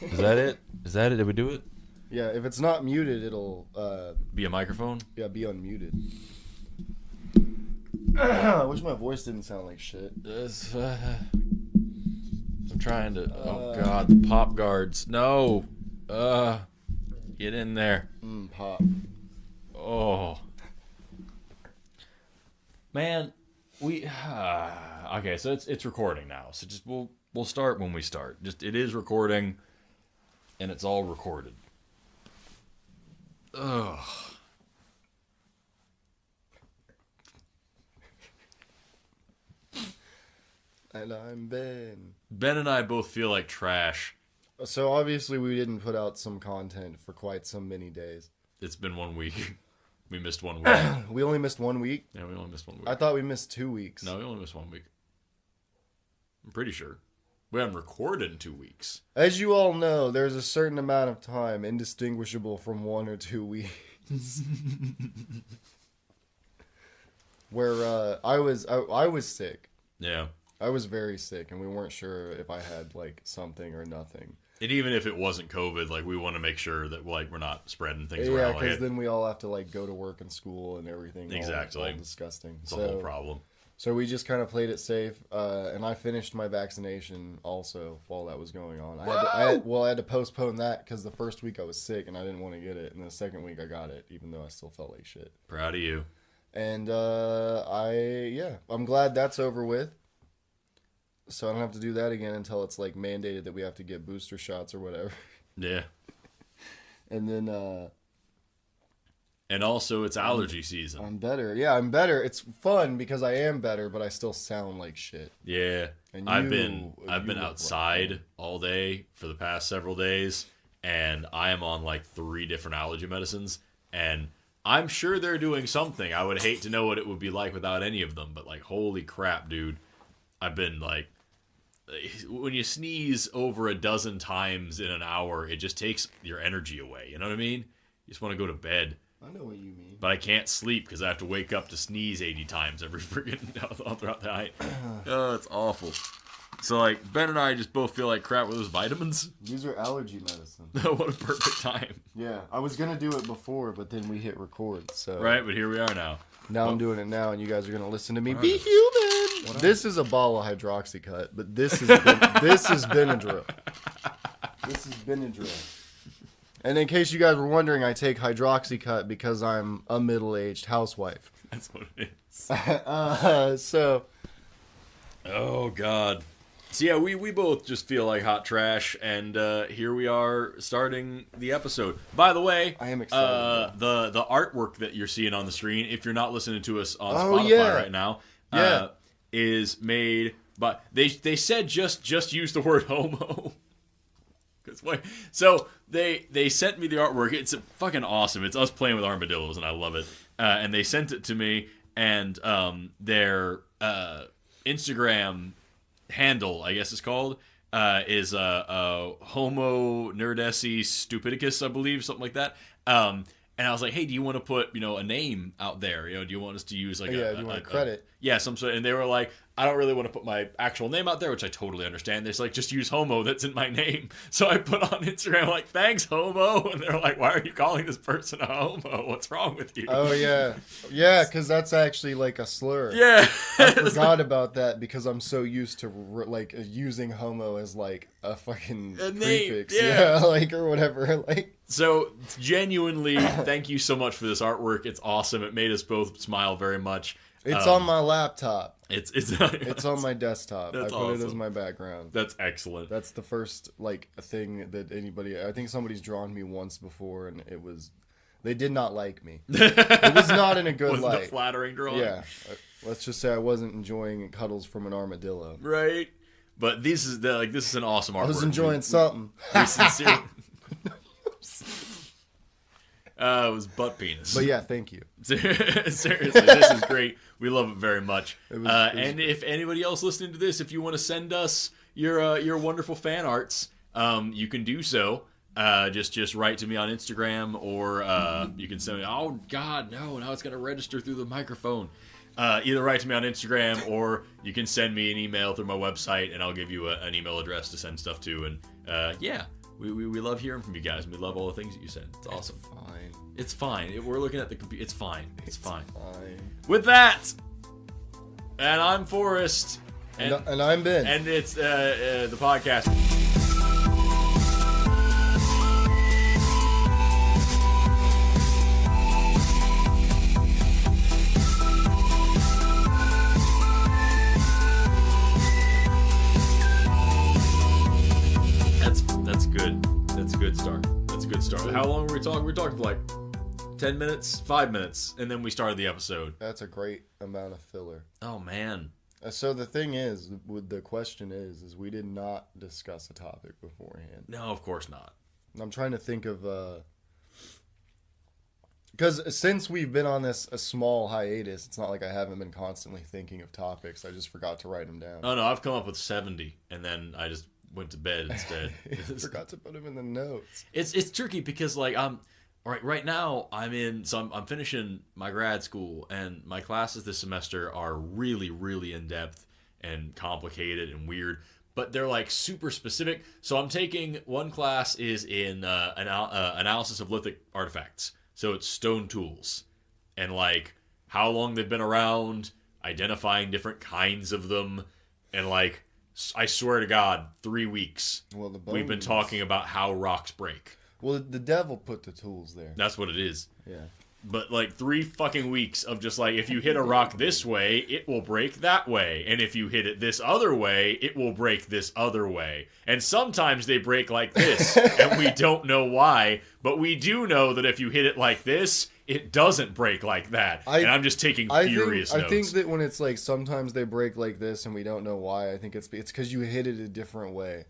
Is that it? Is that it? Did we do it? Yeah, if it's not muted, it'll Be a microphone? be unmuted. I wish my voice didn't sound like shit. I'm trying to. Oh God, the pop guards. No. Get in there. Pop. Oh. Man, we. Okay, so it's recording now. So just we'll start when we start. Just it is recording, and it's all recorded. Ugh. And I'm Ben. Ben and I both feel like trash. So obviously we didn't put out some content for quite so many days. It's been 1 week. We missed 1 week. We only missed 1 week? Yeah, we only missed 1 week. I thought we missed 2 weeks. No, we only missed 1 week. I'm pretty sure. We haven't recorded in 2 weeks. As you all know, there's a certain amount of time indistinguishable from 1 or 2 weeks. Where I was sick. Yeah. I was very sick, and we weren't sure if I had, like, something or nothing. And even if it wasn't COVID, like, we want to make sure that, like, we're not spreading things around. Yeah, because then we all have to, like, go to work and school and everything. Exactly. All disgusting. It's a whole problem. So we just kind of played it safe, and I finished my vaccination also while that was going on. I had to postpone that because the first week I was sick, and I didn't want to get it. And the second week I got it, even though I still felt like shit. Proud of you. And, I'm glad that's over with. So I don't have to do that again until it's like mandated that we have to get booster shots or whatever. Yeah. And then and also it's allergy season. I'm better. Yeah, I'm better. It's fun because I am better, but I still sound like shit. Yeah. And I've been outside all day for the past several days, and I am on like 3 different allergy medicines, and I'm sure they're doing something. I would hate to know what it would be like without any of them, but like holy crap, dude. I've been like, when you sneeze over a dozen times in an hour, it just takes your energy away. You know what I mean? You just want to go to bed. I know what you mean. But I can't sleep because I have to wake up to sneeze 80 times every freaking all throughout the night. Oh, it's awful. So, like, Ben and I just both feel like crap with those vitamins. These are allergy medicine. What a perfect time. Yeah, I was going to do it before, but then we hit record, so... Right, but here we are now. Now I'm doing it now, and you guys are going to listen to me be human. This is a bottle of Hydroxycut, but this is Benadryl. This is Benadryl. And in case you guys were wondering, I take Hydroxycut because I'm a middle-aged housewife. That's what it is. So... Oh, God. So, yeah, we both just feel like hot trash, and here we are starting the episode. By the way, I am excited. The artwork that you're seeing on the screen, if you're not listening to us on Spotify right now, is made by... They said just use the word homo. So they sent me the artwork. It's fucking awesome. It's us playing with armadillos, and I love it. And they sent it to me, and their Instagram handle, I guess it's called, is Homo Nerdesi Stupidicus, I believe, something like that. And I was like, hey, do you want to put, a name out there? Do you want us to use like do you want credit? Some sort. And they were like, I don't really want to put my actual name out there, which I totally understand. They're like, just use homo, that's in my name. So I put on Instagram like, thanks, homo. And they're like, why are you calling this person a homo? What's wrong with you? Oh, yeah. Yeah, because that's actually like a slur. Yeah. I forgot about that because I'm so used to like using homo as like a fucking prefix. Yeah, like or whatever. Like. So genuinely, thank you so much for this artwork. It's awesome. It made us both smile very much. It's on my laptop. It's on my desktop. That's I put awesome. It as my background. That's excellent. That's the first like thing that anybody. I think somebody's drawn me once before, and it was. They did not like me. It was not in a good light. Wasn't a flattering drawing. Yeah. Let's just say I wasn't enjoying cuddles from an armadillo. Right. But this is an awesome artwork. I was enjoying something. We sincerely. It was butt penis. But yeah, thank you. Seriously, this is great. We love it very much. And if anybody else listening to this, if you want to send us your wonderful fan arts, you can do so. Just write to me on Instagram, or you can send me. Oh God, no! Now it's gonna register through the microphone. Either write to me on Instagram, or you can send me an email through my website, and I'll give you an email address to send stuff to. And We love hearing from you guys. And we love all the things that you said. It's awesome. Fine. It's fine. We're looking at the computer. It's fine. It's fine. Fine. With that, and I'm Forrest. And I'm Ben. And it's the podcast. That's good. That's a good start. That's a good start. How long were we talking? We were talking for like 10 minutes, 5 minutes, and then we started the episode. That's a great amount of filler. Oh, man. So the thing is, the question is we did not discuss a topic beforehand. No, of course not. I'm trying to think of, because since we've been on a small hiatus, it's not like I haven't been constantly thinking of topics. I just forgot to write them down. Oh, no, I've come up with 70, and then I just went to bed instead. Forgot to put them in the notes. It's tricky because like right now I'm finishing my grad school, and my classes this semester are really, really in depth and complicated and weird, but they're like super specific. So I'm taking one class is in analysis of lithic artifacts. So it's stone tools and like how long they've been around, identifying different kinds of them, and like I swear to God, 3 weeks Well, we've been talking about how rocks break. Well, the devil put the tools there. That's what it is. Yeah. But like 3 fucking weeks of just like, if you hit a rock this way, it will break that way. And if you hit it this other way, it will break this other way. And sometimes they break like this, and we don't know why. But we do know that if you hit it like this, it doesn't break like that. And I'm just taking furious notes. I think that when it's like sometimes they break like this and we don't know why, I think it's because you hit it a different way.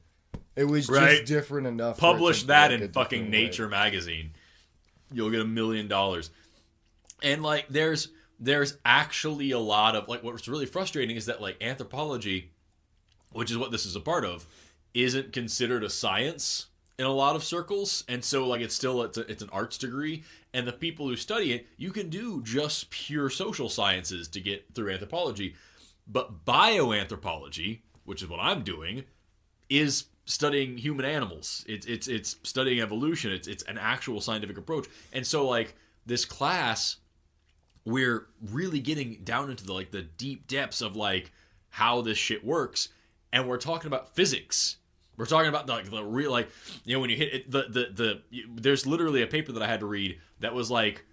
It was just different enough. Publish that in fucking Nature magazine. You'll get $1 million. And like there's actually a lot of like what's really frustrating is that like anthropology, which is what this is a part of, isn't considered a science in a lot of circles. And so like it's an arts degree, and the people who study it, you can do just pure social sciences to get through anthropology. But bioanthropology, which is what I'm doing, is studying human animals. It's studying evolution. It's an actual scientific approach. And so like this class, we're really getting down into the deep depths of like how this shit works, and we're talking about physics. We're talking about the real, like, you know, when you hit it, there's literally a paper that I had to read that was like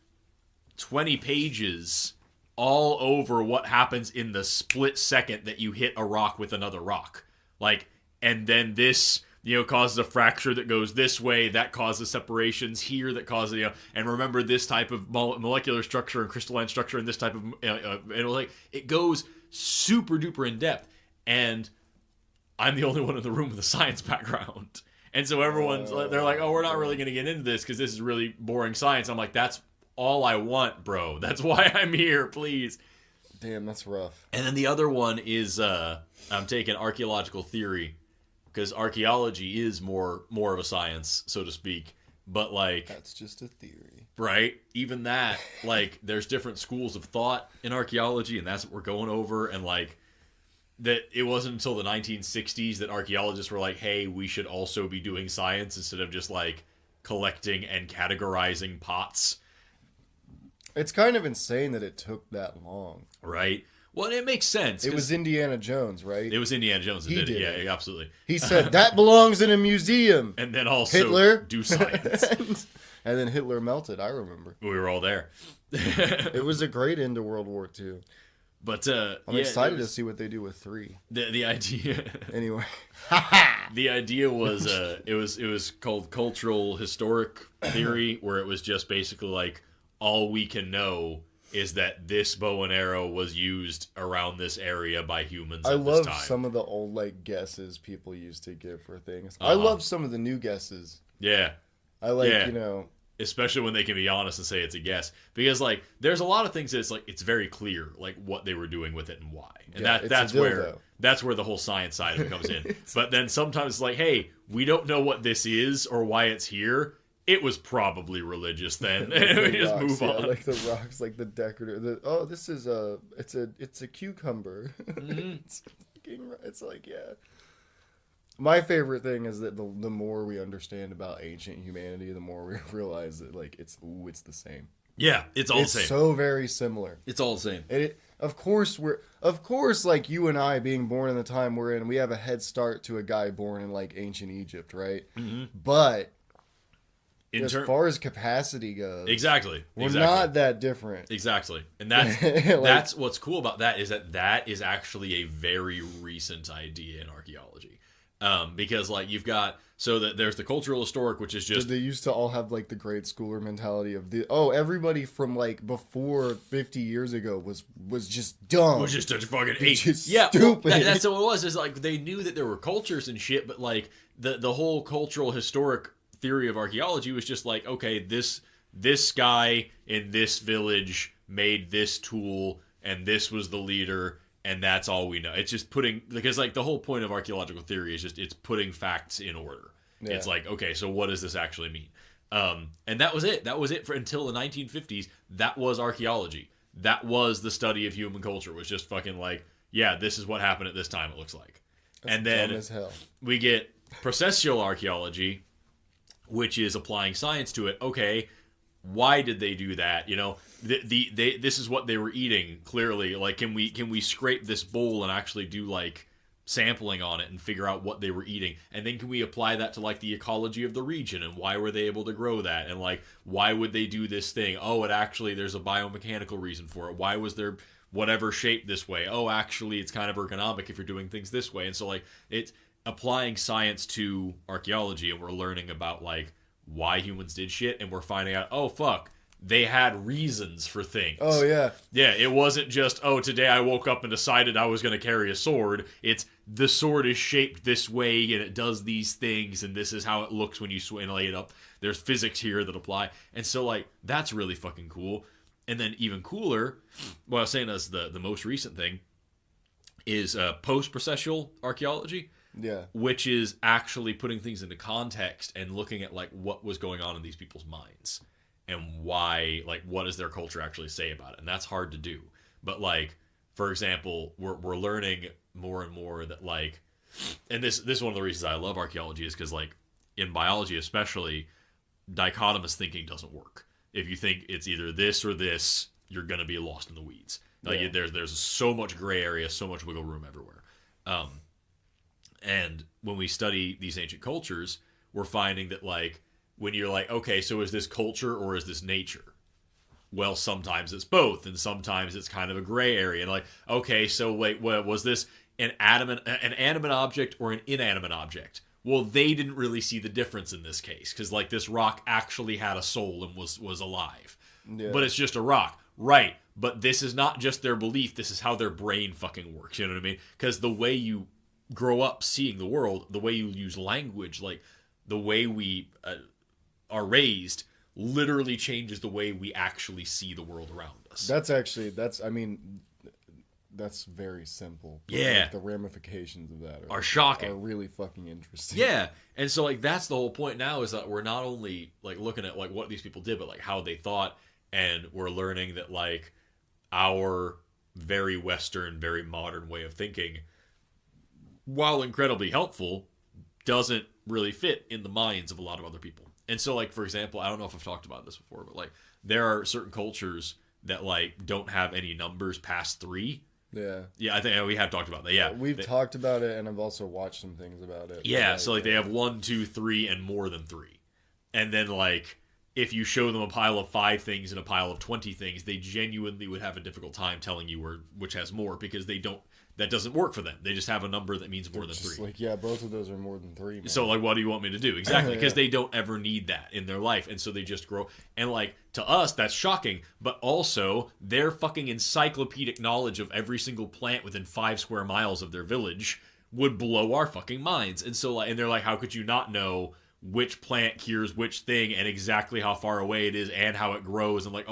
20 pages all over what happens in the split second that you hit a rock with another rock. Like, and then this, you know, causes a fracture that goes this way, that causes separations here that causes, you know, and remember this type of molecular structure and crystalline structure and this type of, and like, it goes super duper in depth. And I'm the only one in the room with a science background. And so everyone's, they're like, oh, we're not really going to get into this because this is really boring science. I'm like, that's all I want, bro. That's why I'm here, please. Damn, that's rough. And then the other one is I'm taking archaeological theory, because archaeology is more of a science, so to speak. But like, that's just a theory, right? Even that, like, there's different schools of thought in archaeology, and that's what we're going over. And like, that it wasn't until the 1960s that archaeologists were like, hey, we should also be doing science instead of just like collecting and categorizing pots. It's kind of insane that it took that long. Right. Well, it makes sense. It was Indiana Jones, right? It was Indiana Jones that did it. Yeah, absolutely. He said, that belongs in a museum. And then also Hitler do science. And then Hitler melted, I remember. We were all there. It was a great end to World War II. But I'm excited to see what they do with 3. The idea. Anyway, the idea was it was called cultural historic theory, where it was just basically like all we can know is that this bow and arrow was used around this area by humans at this time. I love some of the old like guesses people used to give for things. I love some of the new guesses. Yeah. I like, you know, especially when they can be honest and say it's a guess, because like there's a lot of things that's like it's very clear like what they were doing with it and why, and that's where the whole science side of it comes in. But then sometimes it's like, hey, we don't know what this is or why it's here. It was probably religious then. And we just move on. Like the rocks, like the decorative. This is it's a cucumber. Mm-hmm. It's like, yeah. My favorite thing is that the more we understand about ancient humanity, the more we realize that like it's the same. Yeah, it's all the same. It's so very similar. It's all the same. Of course, like you and I being born in the time we're in, we have a head start to a guy born in like ancient Egypt, right? Mm-hmm. But as far as capacity goes, exactly, we're not that different. Exactly, and that's that's what's cool about that is actually a very recent idea in archaeology. Because like you've got there's the cultural historic, which is just they used to all have like the grade schooler mentality of everybody from like before 50 years ago was just dumb, was just a fucking ape. Stupid. That's what it was. Is like they knew that there were cultures and shit, but like the whole cultural historic theory of archaeology was just like, okay, this guy in this village made this tool, and this was the leader. And that's all we know. It's just because like the whole point of archaeological theory is just it's putting facts in order. Yeah. It's like, okay, so what does this actually mean? And that was it. That was it for until the 1950s. That was archaeology. That was the study of human culture. It was just fucking like, yeah, this is what happened at this time. It looks like. That's and then dumb as hell. We get processual archaeology, which is applying science to it. Okay. Why did they do that? You know, this is what they were eating. Clearly, like, can we scrape this bowl and actually do like sampling on it and figure out what they were eating? And then can we apply that to like the ecology of the region and why were they able to grow that? And like, why would they do this thing? Oh, there's a biomechanical reason for it. Why was there whatever shape this way? Oh, actually, it's kind of ergonomic if you're doing things this way. And so like it's applying science to archaeology, and we're learning about like why humans did shit, and we're finding out, oh fuck, they had reasons for things. Oh yeah. Yeah, it wasn't just, oh, today I woke up and decided I was going to carry a sword. It's the sword is shaped this way and it does these things and this is how it looks when you lay it up. There's physics here that apply. And so like that's really fucking cool. And then even cooler, what I was saying is the most recent thing is post-processual archaeology. Yeah. Which is actually putting things into context and looking at like what was going on in these people's minds and why, like, what does their culture actually say about it? And that's hard to do. But like, for example, we're learning more and more that like, and this is one of the reasons I love archaeology is because like in biology especially, dichotomous thinking doesn't work. If you think it's either this or this, you're gonna be lost in the weeds. Like there's so much gray area, so much wiggle room everywhere. And when we study these ancient cultures, we're finding that, like, when you're like, okay, so is this culture or is this nature? Well, sometimes it's both, and sometimes it's kind of a gray area. And like, okay, so wait, was this an animate object or an inanimate object? Well, they didn't really see the difference in this case, because, like, this rock actually had a soul and was alive. Yeah. But it's just a rock. Right, but this is not just their belief, this is how their brain fucking works, you know what I mean? Because the way you grow up seeing the world, the way you use language, like the way we are raised literally changes the way we actually see the world around us. That's very simple. Yeah. Like, the ramifications of that are shocking. Are really fucking interesting. Yeah. And so like that's the whole point now is that we're not only like looking at like what these people did, but like how they thought, and we're learning that like our very Western, very modern way of thinking, while incredibly helpful, doesn't really fit in the minds of a lot of other people. And so, like, for example, I don't know if I've talked about this before, but, like, there are certain cultures that, like, don't have any numbers past 3. Yeah. Yeah, I think we have talked about that, yeah. We've talked about it, and I've also watched some things about it. Yeah, so, like, they have 1, 2, 3, and more than 3. And then, like, if you show them a pile of 5 things and a pile of 20 things, they genuinely would have a difficult time telling you which has more, because that doesn't work for them. They just have a number that means more than 3. Like, yeah, both of those are more than 3. Man. So, like, what do you want me to do? Exactly, because they don't ever need that in their life, and so they just grow. And, like, to us, that's shocking, but also their fucking encyclopedic knowledge of every single plant within 5 square miles of their village would blow our fucking minds. And so, like, and they're like, how could you not know which plant cures which thing and exactly how far away it is and how it grows and, like,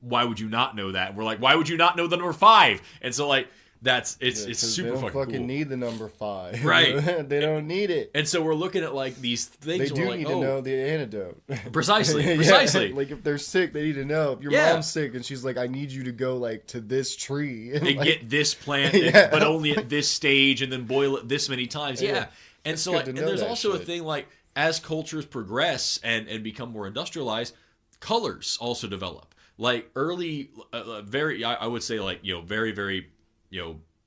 why would you not know that? And we're like, why would you not know the number 5? And so, like, it's super they don't fucking cool. Need the number 5, right? They don't need it, and so we're looking at like these things. They do need to know the antidote. Precisely. Yeah, like if they're sick, they need to know. If your mom's sick and she's like, "I need you to go like to this tree and like, get this plant, but only at this stage, and then boil it this many times." Yeah. And so, like, and there's also a thing like as cultures progress and become more industrialized, colors also develop. Like early, I would say like very very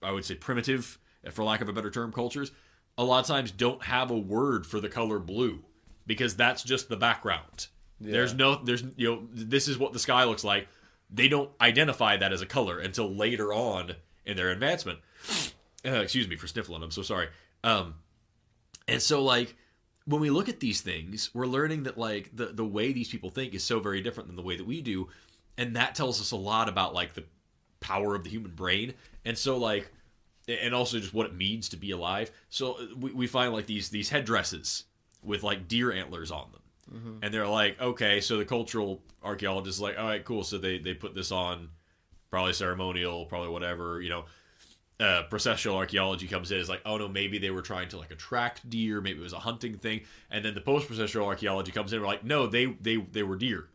I would say primitive, for lack of a better term, cultures a lot of times don't have a word for the color blue because that's just the background. Yeah. There's this is what the sky looks like. They don't identify that as a color until later on in their advancement. Excuse me for sniffling. I'm so sorry. And so like when we look at these things, we're learning that like the way these people think is so very different than the way that we do, and that tells us a lot about like the power of the human brain, and so like, and also just what it means to be alive. So we find like these headdresses with like deer antlers on them. Mm-hmm. And they're like, okay, so the cultural archaeologist is like, all right, cool. So they put this on, probably ceremonial, probably whatever, processional archaeology comes in. It's like, oh no, maybe they were trying to like attract deer. Maybe it was a hunting thing. And then the post-processional archaeology comes in. We're like, no, they were deer.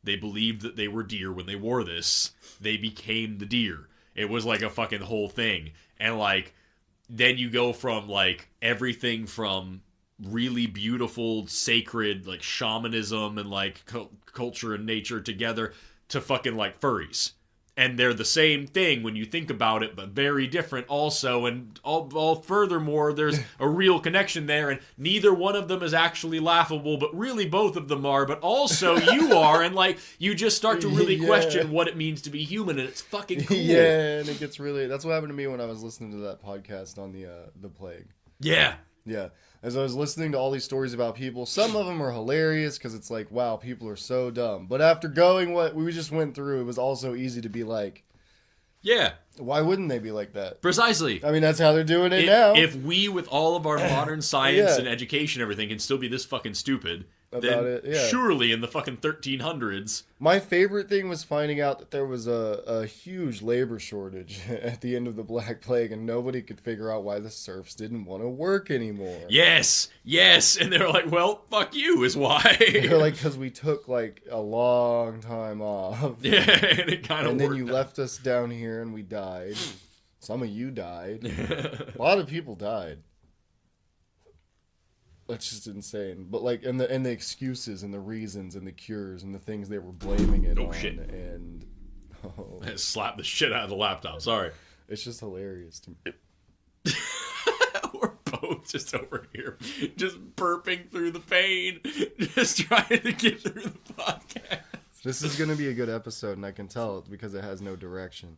They believed that they were deer when they wore this. They became the deer. It was like a fucking whole thing. And like, then you go from like everything from really beautiful, sacred, like shamanism and like culture and nature together to fucking like furries. And they're the same thing when you think about it, but very different also. And all furthermore, there's a real connection there, and neither one of them is actually laughable, but really both of them are. But also you are, and like you just start to really question what it means to be human, and it's fucking cool. Yeah, and it gets really. That's what happened to me when I was listening to that podcast on the plague. Yeah. Yeah. As I was listening to all these stories about people, some of them are hilarious because it's like, wow, people are so dumb. But after going what we just went through, it was also easy to be like, yeah, why wouldn't they be like that? Precisely. I mean, that's how they're doing it now. If we, with all of our modern science and education and everything, can still be this fucking stupid, about it, surely in the fucking 1300s. My favorite thing was finding out that there was a huge labor shortage at the end of the Black Plague, and nobody could figure out why the serfs didn't want to work anymore. Yes, and they were like, well, fuck you is why. They're like, because we took like a long time off. Yeah, and it kind of And then you left us down here and we died. Some of you died. A lot of people died. That's just insane. But like, and the excuses and the reasons and the cures and the things they were blaming it on. Shit. And I slapped the shit out of the laptop. Sorry. It's just hilarious to me. We're both just over here, just burping through the pain, just trying to get through the podcast. This is going to be a good episode, and I can tell it's because it has no direction.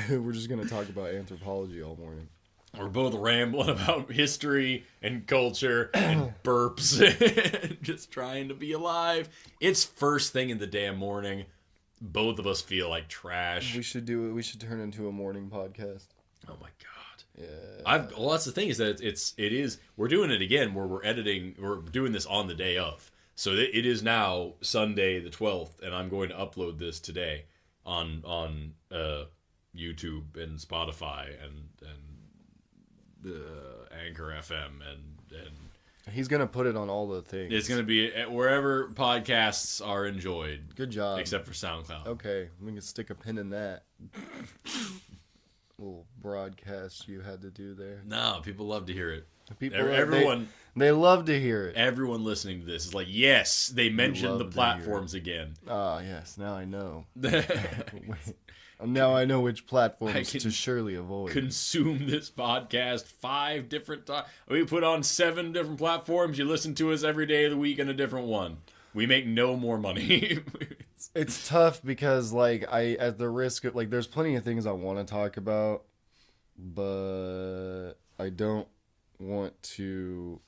We're just going to talk about anthropology all morning. We're both rambling about history and culture and burps and just trying to be alive. It's first thing in the damn morning. Both of us feel like trash. We should do it. We should turn into a morning podcast. Oh my god. Yeah. Well, that's the thing is that it is. We're doing it again where we're editing. We're doing this on the day of. So it is now Sunday the 12th, and I'm going to upload this today on YouTube and Spotify and Anchor FM and he's gonna put it on all the things. It's gonna be wherever podcasts are enjoyed. Good job. Except for SoundCloud. Okay, we can stick a pin in that. Little broadcast you had to do there. No, people love to hear it. Everyone they love to hear it. Everyone listening to this is like, yes, they mentioned the platforms again. Ah, yes, now I know. Now I know which platforms to surely avoid. Consume this podcast 5 different times. We put on 7 different platforms. You listen to us every day of the week on a different one. We make no more money. It's tough because, like, at the risk of, like, there's plenty of things I want to talk about, but I don't want to,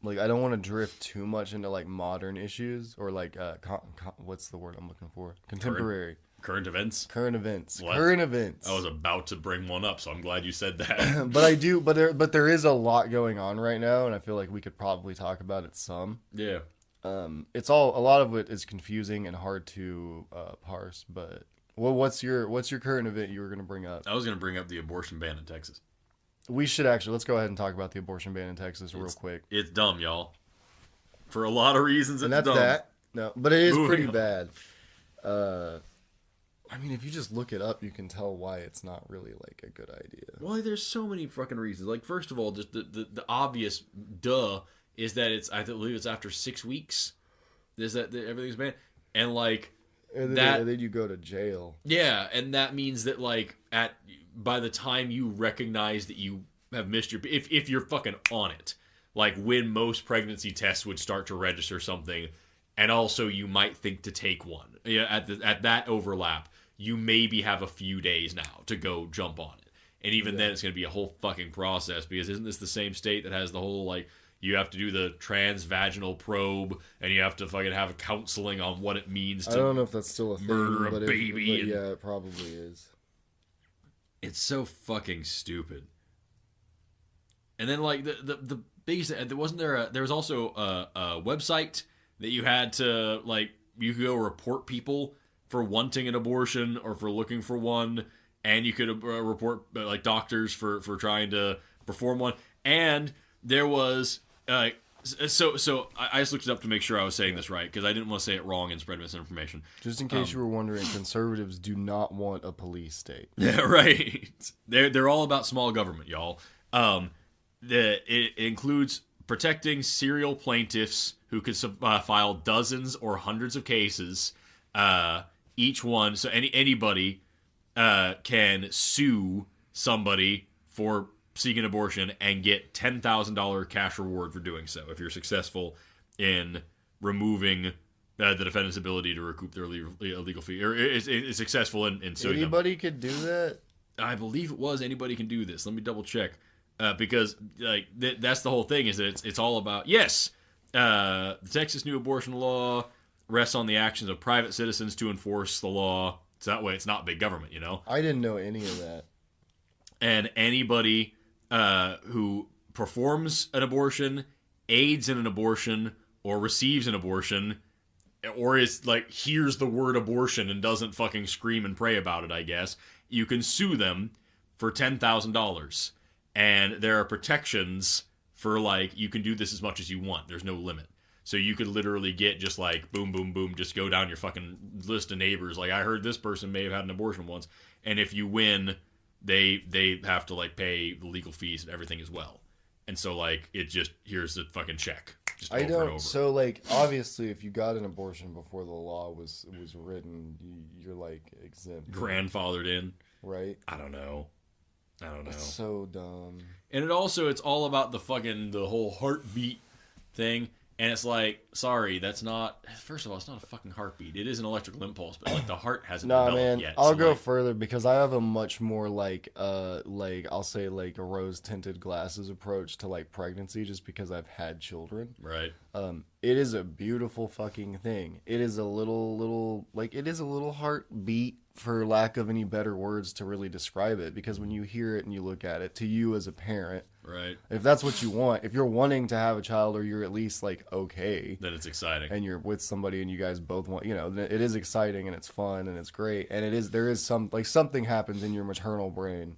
like, I don't want to drift too much into, like, modern issues or, like, what's the word I'm looking for? Contemporary. Current events? Current events. What? Current events. I was about to bring one up, so I'm glad you said that. But there is a lot going on right now, and I feel like we could probably talk about it some. Yeah. A lot of it is confusing and hard to parse, but what's your current event you were going to bring up? I was going to bring up the abortion ban in Texas. We should actually, let's go ahead and talk about the abortion ban in Texas real quick. It's dumb, y'all. For a lot of reasons, it's dumb. And that's that. No, but it is pretty bad. I mean, if you just look it up, you can tell why it's not really like a good idea. Well, there's so many fucking reasons. Like, first of all, just the obvious is that I believe it's after 6 weeks. Is that everything's banned, and like and then you go to jail. Yeah, and that means that like by the time you recognize that you have missed if you're fucking on it, like when most pregnancy tests would start to register something, and also you might think to take one. Yeah, at that overlap. You maybe have a few days now to go jump on it. And even then, it's going to be a whole fucking process, because isn't this the same state that has the whole, like, you have to do the transvaginal probe, and you have to fucking have counseling on what it means to I don't know if that's still a thing, murder a baby. But yeah, it probably is. It's so fucking stupid. And then, like, the biggest, there was also a website that you had to, like, you could go report people for wanting an abortion or for looking for one, and you could report like doctors for trying to perform one. And there was so I just looked it up to make sure I was saying this right, because I didn't want to say it wrong and spread misinformation. Just in case you were wondering, conservatives do not want a police state. Yeah, right. They're all about small government, y'all. It includes protecting serial plaintiffs who could file dozens or hundreds of cases. Each one, so anybody can sue somebody for seeking abortion and get $10,000 cash reward for doing so if you're successful in removing the defendant's ability to recoup their illegal fee, or is successful in suing them. Anybody could do that? I believe it was anybody can do this. Let me double check, because like that's the whole thing, is that it's all about the Texas new abortion law rests on the actions of private citizens to enforce the law. So that way it's not big government, you know? I didn't know any of that. And anybody who performs an abortion, aids in an abortion, or receives an abortion, or is like, hears the word abortion and doesn't fucking scream and pray about it, I guess, you can sue them for $10,000. And there are protections for, like, you can do this as much as you want. There's no limit. So you could literally get just like boom, boom, boom, just go down your fucking list of neighbors. Like, I heard this person may have had an abortion once, and if you win, they have to like pay the legal fees and everything as well. And so like it just, here's the fucking check. Just over and over. So like obviously if you got an abortion before the law was written, you're like exempt. Grandfathered in, right? I don't know. That's so dumb. And it's all about the whole heartbeat thing. And it's like, sorry, that's not... First of all, it's not a fucking heartbeat. It is an electrical impulse, but like the heart hasn't developed yet. I'll go further, because I have a much more like I'll say like a rose-tinted glasses approach to like pregnancy, just because I've had children. Right. It is a beautiful fucking thing. It is a little heartbeat, for lack of any better words to really describe it, because when you hear it and you look at it, to you as a parent, right, if that's what you want, if you're wanting to have a child, or you're at least like okay, then it's exciting, and you're with somebody and you guys both want, it is exciting and it's fun and it's great, and there is something happens in your paternal brain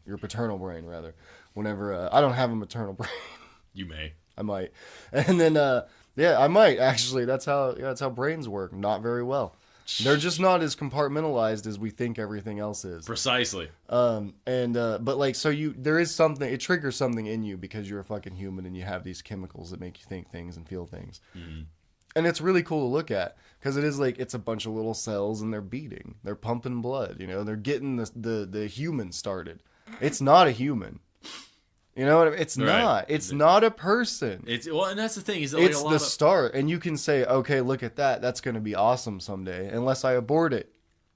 rather, whenever I don't have a maternal brain. You may. I might. And then I might actually. That's how brains work. Not very well. They're just not as compartmentalized as we think everything else is. Precisely. But like, so there is something, it triggers something in you because you're a fucking human and you have these chemicals that make you think things and feel things. Mm-hmm. And it's really cool to look at, because it is like, it's a bunch of little cells and they're beating, they're pumping blood, they're getting the human started. It's not a human. You know what I mean? It's right. Not. It's not a person. And that's the thing. Is that it's like start, and you can say, okay, look at that. That's going to be awesome someday, unless I abort it,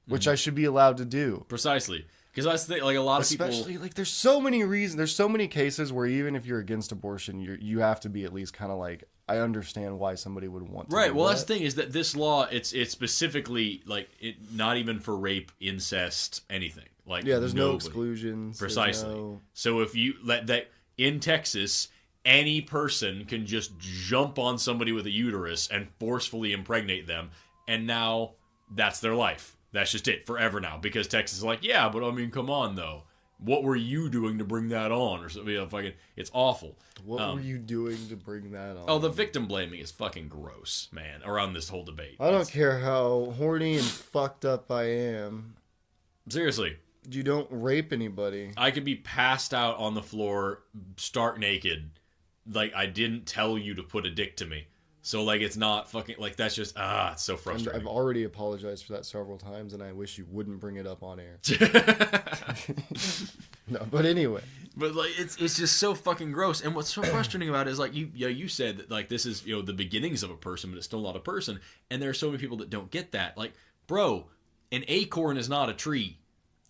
which I should be allowed to do. Precisely, because that's the thing. Like a lot of people, especially like there's so many reasons. There's so many cases where even if you're against abortion, you have to be at least kind of like, I understand why somebody would want to. Right. Well, that. That's the thing, is that this law, it's specifically like not even for rape, incest, anything. Like, there's no exclusions. Precisely. So if you let that in Texas, any person can just jump on somebody with a uterus and forcefully impregnate them, and now that's their life. That's just it forever now, because Texas is like, yeah, but I mean, come on though. What were you doing to bring that on? Or something? It's awful. What were you doing to bring that on? Oh, the victim blaming is fucking gross, man. Around this whole debate, I don't care how horny and fucked up I am. Seriously. You don't rape anybody. I could be passed out on the floor, stark naked. Like, I didn't tell you to put a dick to me. So, like, it's not fucking... Like, that's just... it's so frustrating. And I've already apologized for that several times, and I wish you wouldn't bring it up on air. No, but anyway. But, like, it's just so fucking gross. And what's so frustrating about it is, like, you said that, like, this is, the beginnings of a person, but it's still not a person. And there are so many people that don't get that. Like, bro, an acorn is not a tree.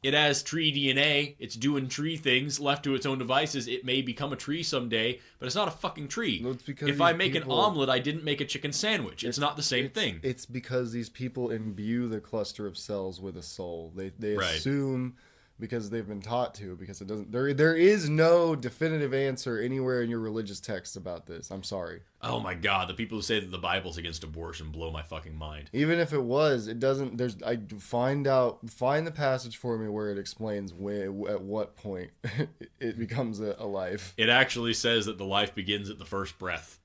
It has tree DNA. It's doing tree things. Left to its own devices, it may become a tree someday, but it's not a fucking tree. Well, it's because if I make an omelet, I didn't make a chicken sandwich. It's not the same thing. It's because these people imbue the cluster of cells with a soul. They Right. assume, because they've been taught to, because it doesn't. There is no definitive answer anywhere in your religious texts about this. I'm sorry. Oh my god, the people who say that the Bible's against abortion blow my fucking mind. Even if it was, it doesn't. Find the passage for me where it explains at what point it becomes a life. It actually says that the life begins at the first breath.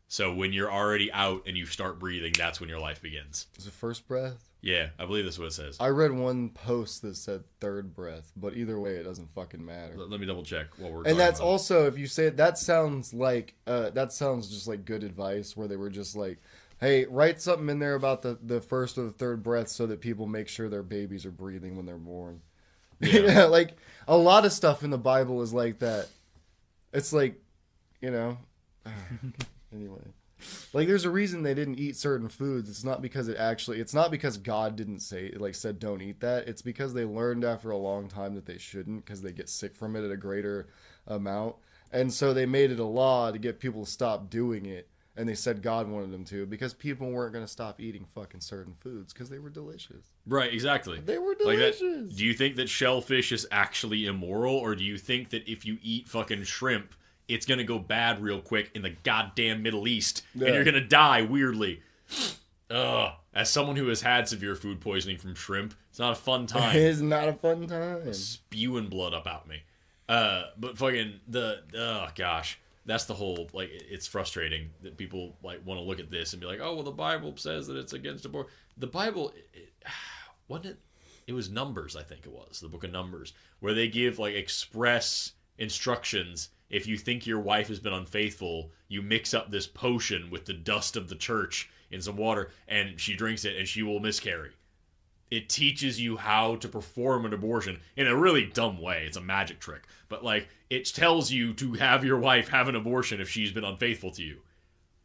So when you're already out and you start breathing, that's when your life begins. Is it first breath? Yeah, I believe that's what it says. I read one post that said third breath, but either way, it doesn't fucking matter. Let me double check what we're. And that's about. also, if you say it, that sounds just like good advice, where they were just like, hey, write something in there about the first or the third breath so that people make sure their babies are breathing when they're born. Yeah. Like a lot of stuff in the Bible is like that. It's like, anyway. Like, there's a reason they didn't eat certain foods. It's not because God didn't said don't eat that. It's because they learned after a long time that they shouldn't, because they get sick from it at a greater amount. And so they made it a law to get people to stop doing it. And they said God wanted them to, because people weren't going to stop eating fucking certain foods because they were delicious. Right, exactly. They were delicious. Like that, do you think that shellfish is actually immoral, or do you think that if you eat fucking shrimp, it's going to go bad real quick in the goddamn Middle East, and you're going to die weirdly? Ugh. As someone who has had severe food poisoning from shrimp, it's not a fun time. It is not a fun time. Spewing blood up out me. But fucking gosh. That's the whole, like, it's frustrating that people, like, want to look at this and be like, oh, well, the Bible says that it's against abortion. The Bible, wasn't it? It was Numbers, I think it was, the book of Numbers, where they give, like, express instructions. If you think your wife has been unfaithful, you mix up this potion with the dust of the church in some water, and she drinks it, and she will miscarry. It teaches you how to perform an abortion in a really dumb way. It's a magic trick. But, like, it tells you to have your wife have an abortion if she's been unfaithful to you.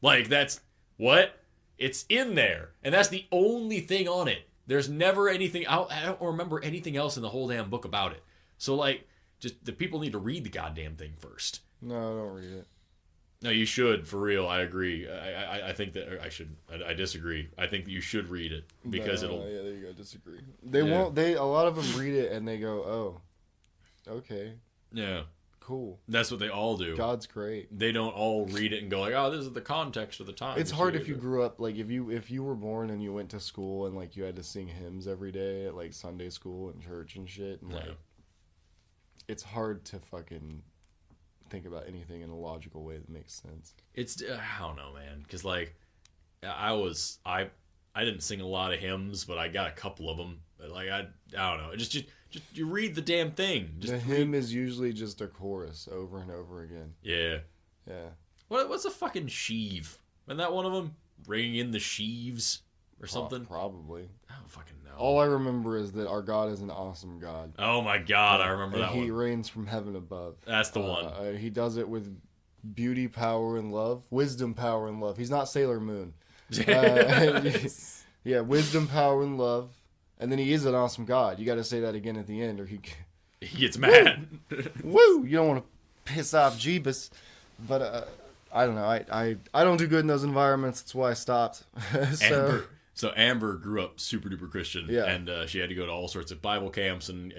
Like, that's... What? It's in there. And that's the only thing on it. There's never anything... I don't remember anything else in the whole damn book about it. So, like, just the people need to read the goddamn thing first. No, don't read it. No, you should, for real. I agree. I think that I should. I disagree. I think that you should read it because it'll. Yeah, there you go. Disagree. They won't. A lot of them read it and they go, "Oh, okay, yeah, cool." That's what they all do. God's great. They don't all read it and go like, "Oh, this is the context of the time." It's hard if you grew up like if you were born and you went to school and like you had to sing hymns every day at like Sunday school and church and shit, and like it's hard to fucking think about anything in a logical way that makes sense. It's I don't know, man, because like I didn't sing a lot of hymns, but I got a couple of them. Like I don't know, just you read the damn thing. The hymn is usually just a chorus over and over again. Yeah. What's a fucking sheave? Isn't that one of them? Ringing in the sheaves or something? Probably. I don't fucking know. All I remember is that our God is an awesome God. Oh my God, I remember that one. He reigns from heaven above. That's the one. He does it with beauty, power, and love. Wisdom, power, and love. He's not Sailor Moon. Yeah, wisdom, power, and love. And then he is an awesome God. You got to say that again at the end, or he gets mad. Woo! You don't want to piss off Jeebus. But I don't know. I don't do good in those environments. That's why I stopped. So Amber grew up super duper Christian, yeah. And she had to go to all sorts of Bible camps, and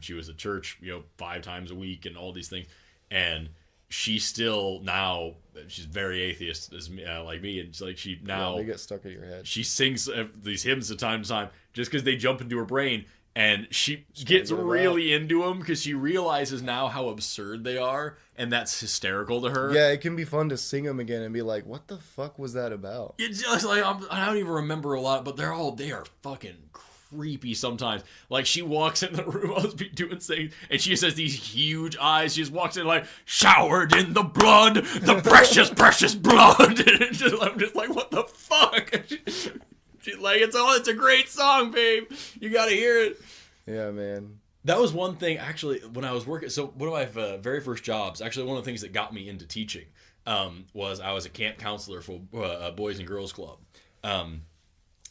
she was at church, 5 times a week, and all these things. And she still now she's very atheist as like me, and it's like she now they get stuck in your head. She sings these hymns from time to time just because they jump into her brain, and she gets really into them because she realizes now how absurd they are, and that's hysterical to her. Yeah, it can be fun to sing them again and be like, "What the fuck was that about?" It's just like I don't even remember a lot, but they are fucking creepy sometimes. Like, she walks in the room, I was doing things, and she just has these huge eyes. She just walks in like, showered in the blood, the precious, precious blood. And I'm just like, what the fuck? She's like, it's a great song, babe. You gotta hear it. Yeah, man. That was one thing, actually, when I was working. So one of my very first jobs, actually one of the things that got me into teaching, was I was a camp counselor for a Boys and Girls Club.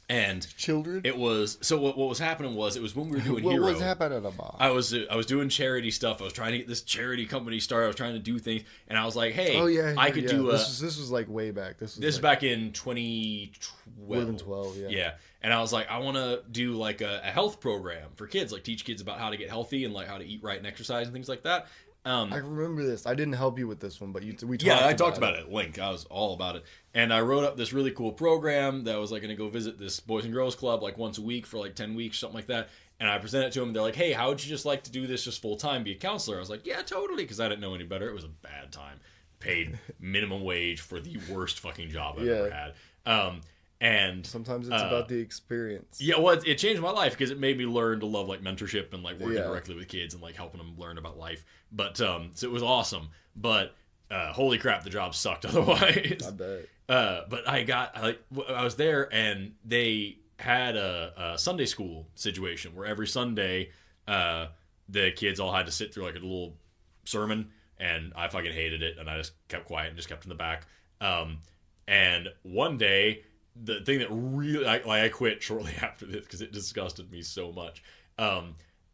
And children. It was so. What was happening was it was when we were doing what Hero. was happening about? I was doing charity stuff. I was trying to get this charity company started. I was trying to do things, and I was like, "Hey, I could do a." This was like way back. This was like, back in 2012. More than 12, yeah. Yeah, and I was like, I want to do like a health program for kids, like teach kids about how to get healthy and like how to eat right and exercise and things like that. I remember this. I didn't help you with this one, but we talked. Yeah, I talked about it at Link. I was all about it, and I wrote up this really cool program that was like going to go visit this Boys and Girls Club like once a week for like 10 weeks, something like that. And I presented it to them. They're like, "Hey, how would you just like to do this just full time, be a counselor?" I was like, "Yeah, totally," because I didn't know any better. It was a bad time. Paid minimum wage for the worst fucking job I've ever had. And sometimes it's about the experience. Yeah, well, it changed my life because it made me learn to love like mentorship and like working directly with kids and like helping them learn about life. But so it was awesome. But holy crap, the job sucked otherwise. I bet. But I was there and they had a Sunday school situation where every Sunday the kids all had to sit through like a little sermon, and I fucking hated it, and I just kept quiet and just kept in the back. And one day, the thing that really I quit shortly after this because it disgusted me so much.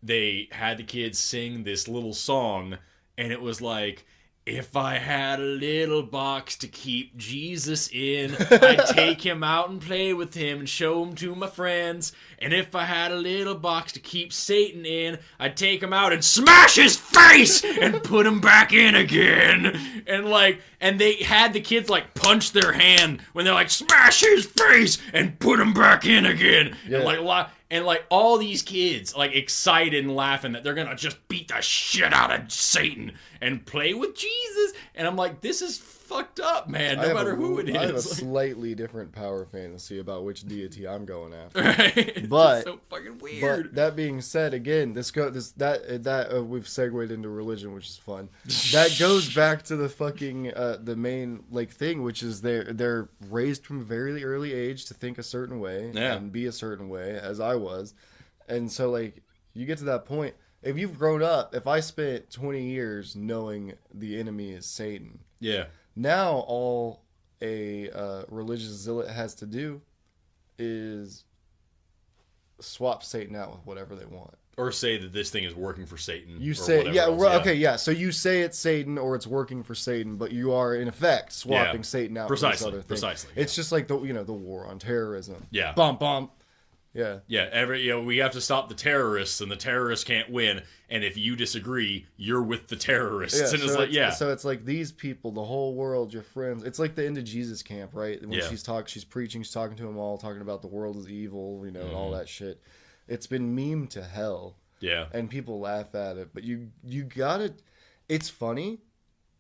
They had the kids sing this little song, and it was like, if I had a little box to keep Jesus in, I'd take him out and play with him and show him to my friends. And if I had a little box to keep Satan in, I'd take him out and smash his face and put him back in again. And they had the kids like punch their hand when they're like, smash his face and put him back in again. Yeah. And like all these kids like excited and laughing that they're gonna just beat the shit out of Satan and play with Jesus. And I'm like, this is fucked up, man. No matter who it is. I have a slightly different power fantasy about which deity I'm going after. Right? But it's so fucking weird. But that being said, again, we've segued into religion, which is fun. That goes back to the fucking the main like thing, which is they're raised from a very early age to think a certain way and be a certain way, as I was. And so like you get to that point, if you've grown up, if I spent 20 years knowing the enemy is Satan, now all a religious zealot has to do is swap Satan out with whatever they want. Or say that this thing is working for Satan. You say, so you say it's Satan or it's working for Satan, but you are in effect swapping Satan out with this other thing. Precisely. It's just like the war on terrorism. Yeah. Bump, bump. Yeah. Yeah, we have to stop the terrorists, and the terrorists can't win. And if you disagree, you're with the terrorists. And so it's like these people, the whole world, your friends. It's like the end of Jesus camp, right? When she's preaching, she's talking to them all, talking about the world is evil, and all that shit. It's been memed to hell. Yeah. And people laugh at it, but you gotta. It's funny.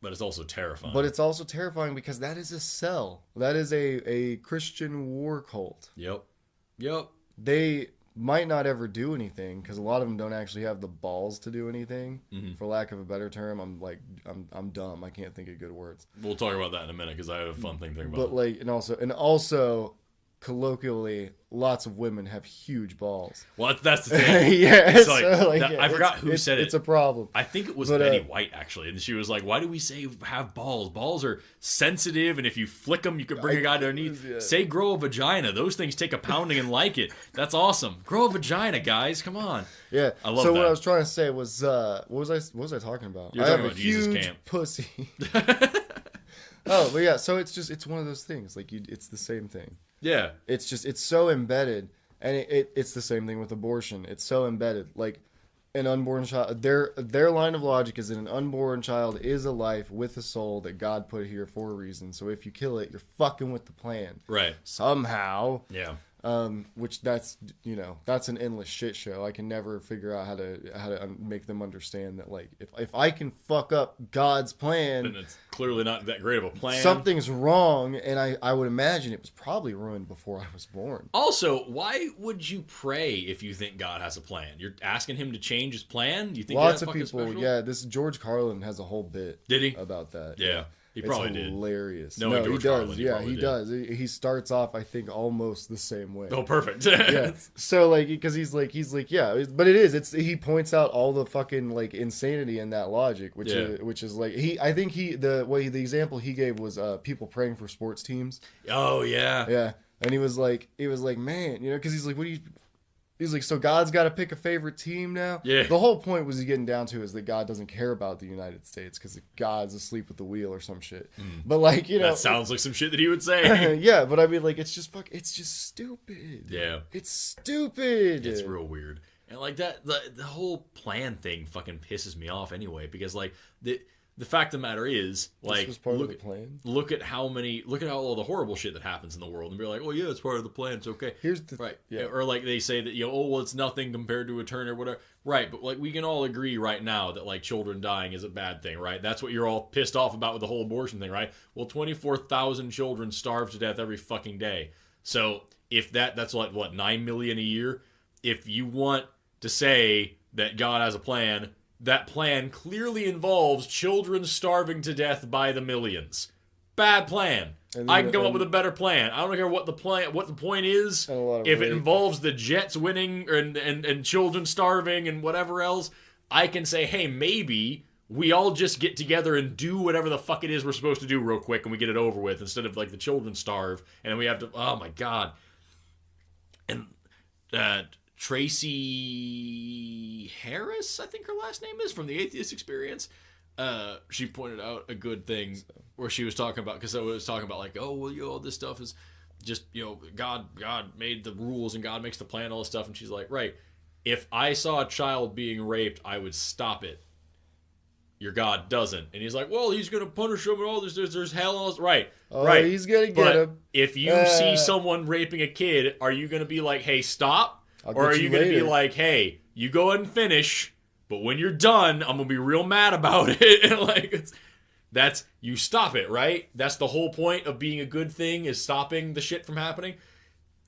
But it's also terrifying. But it's also terrifying because that is a cell. That is a Christian war cult. Yep. They might not ever do anything because a lot of them don't actually have the balls to do anything. For lack of a better term, I'm dumb. I can't think of good words. We'll talk about that in a minute because I have a fun thing to think But about. like, and also, colloquially, lots of women have huge balls. Well, that's the thing. It's I forgot who said it. It's a problem. I think it was Betty White, actually. And she was like, why do we say have balls? Balls are sensitive, and if you flick them, you can bring a guy to their knees. Yeah. Say grow a vagina. Those things take a pounding and like it. That's awesome. Grow a vagina, guys. Come on. Yeah. I love that. What I was trying to say was, what was I talking about? You're talking about Jesus camp. Pussy. Oh, but yeah. So it's one of those things. Like it's the same thing. Yeah. It's so embedded, and it's the same thing with abortion. It's so embedded. Like an unborn child, their line of logic is that an unborn child is a life with a soul that God put here for a reason. So if you kill it, you're fucking with the plan. Right. Somehow. Yeah. Which that's that's an endless shit show. I can never figure out how to make them understand that like if I can fuck up God's plan, then it's clearly not that great of a plan. Something's wrong, and I would imagine it was probably ruined before I was born. Also, why would you pray if you think God has a plan? You're asking him to change his plan? You think lots of people? Special? Yeah, this George Carlin has a whole bit. Did he about that? Yeah. He probably did. Hilarious. No, he does. Carlin, yeah, he does. He starts off, I think, almost the same way. Oh, perfect. Yeah. So like, because he's like, yeah, but it is. He points out all the fucking like insanity in that logic, which is like the example he gave was people praying for sports teams. Oh yeah. Yeah, and he was like, man, because he's like, what do you? He's like, so God's got to pick a favorite team now? Yeah. The whole point was he's getting down to is that God doesn't care about the United States because God's asleep at the wheel or some shit. But like, that sounds like some shit that he would say. Yeah, but I mean, like, it's just stupid. Yeah. It's stupid. It's real weird. And like that, the whole plan thing fucking pisses me off anyway, because like the fact of the matter is, like, this was part of the plan. Look at how all the horrible shit that happens in the world, and be like, oh yeah, it's part of the plan, it's okay. Here's the right, yeah. Or like they say that it's nothing compared to a turn or whatever. Right, but like we can all agree right now that like children dying is a bad thing, right? That's what you're all pissed off about with the whole abortion thing, right? Well, 24,000 children starve to death every fucking day. So if that's like what 9 million a year. If you want to say that God has a plan, that plan clearly involves children starving to death by the millions. Bad plan. I can come up with a better plan. I don't care what the point is. If it involves the Jets winning and children starving and whatever else, I can say, hey, maybe we all just get together and do whatever the fuck it is we're supposed to do real quick and we get it over with instead of like the children starve and then we have to, oh my God. And Tracy Harris, I think her last name is, from the Atheist Experience. She pointed out a good thing where she was talking about, because I was talking about like, oh, well, all this stuff is just, God made the rules and God makes the plan, all this stuff. And she's like, right, if I saw a child being raped, I would stop it. Your God doesn't. And he's like, well, he's going to punish him and all this. There's hell and all this. Right. Oh, right. He's going to get him. If you see someone raping a kid, are you going to be like, hey, stop? Or are you going to be like, hey, you go ahead and finish, but when you're done, I'm going to be real mad about it. And like, you stop it, right? That's the whole point of being a good thing, is stopping the shit from happening.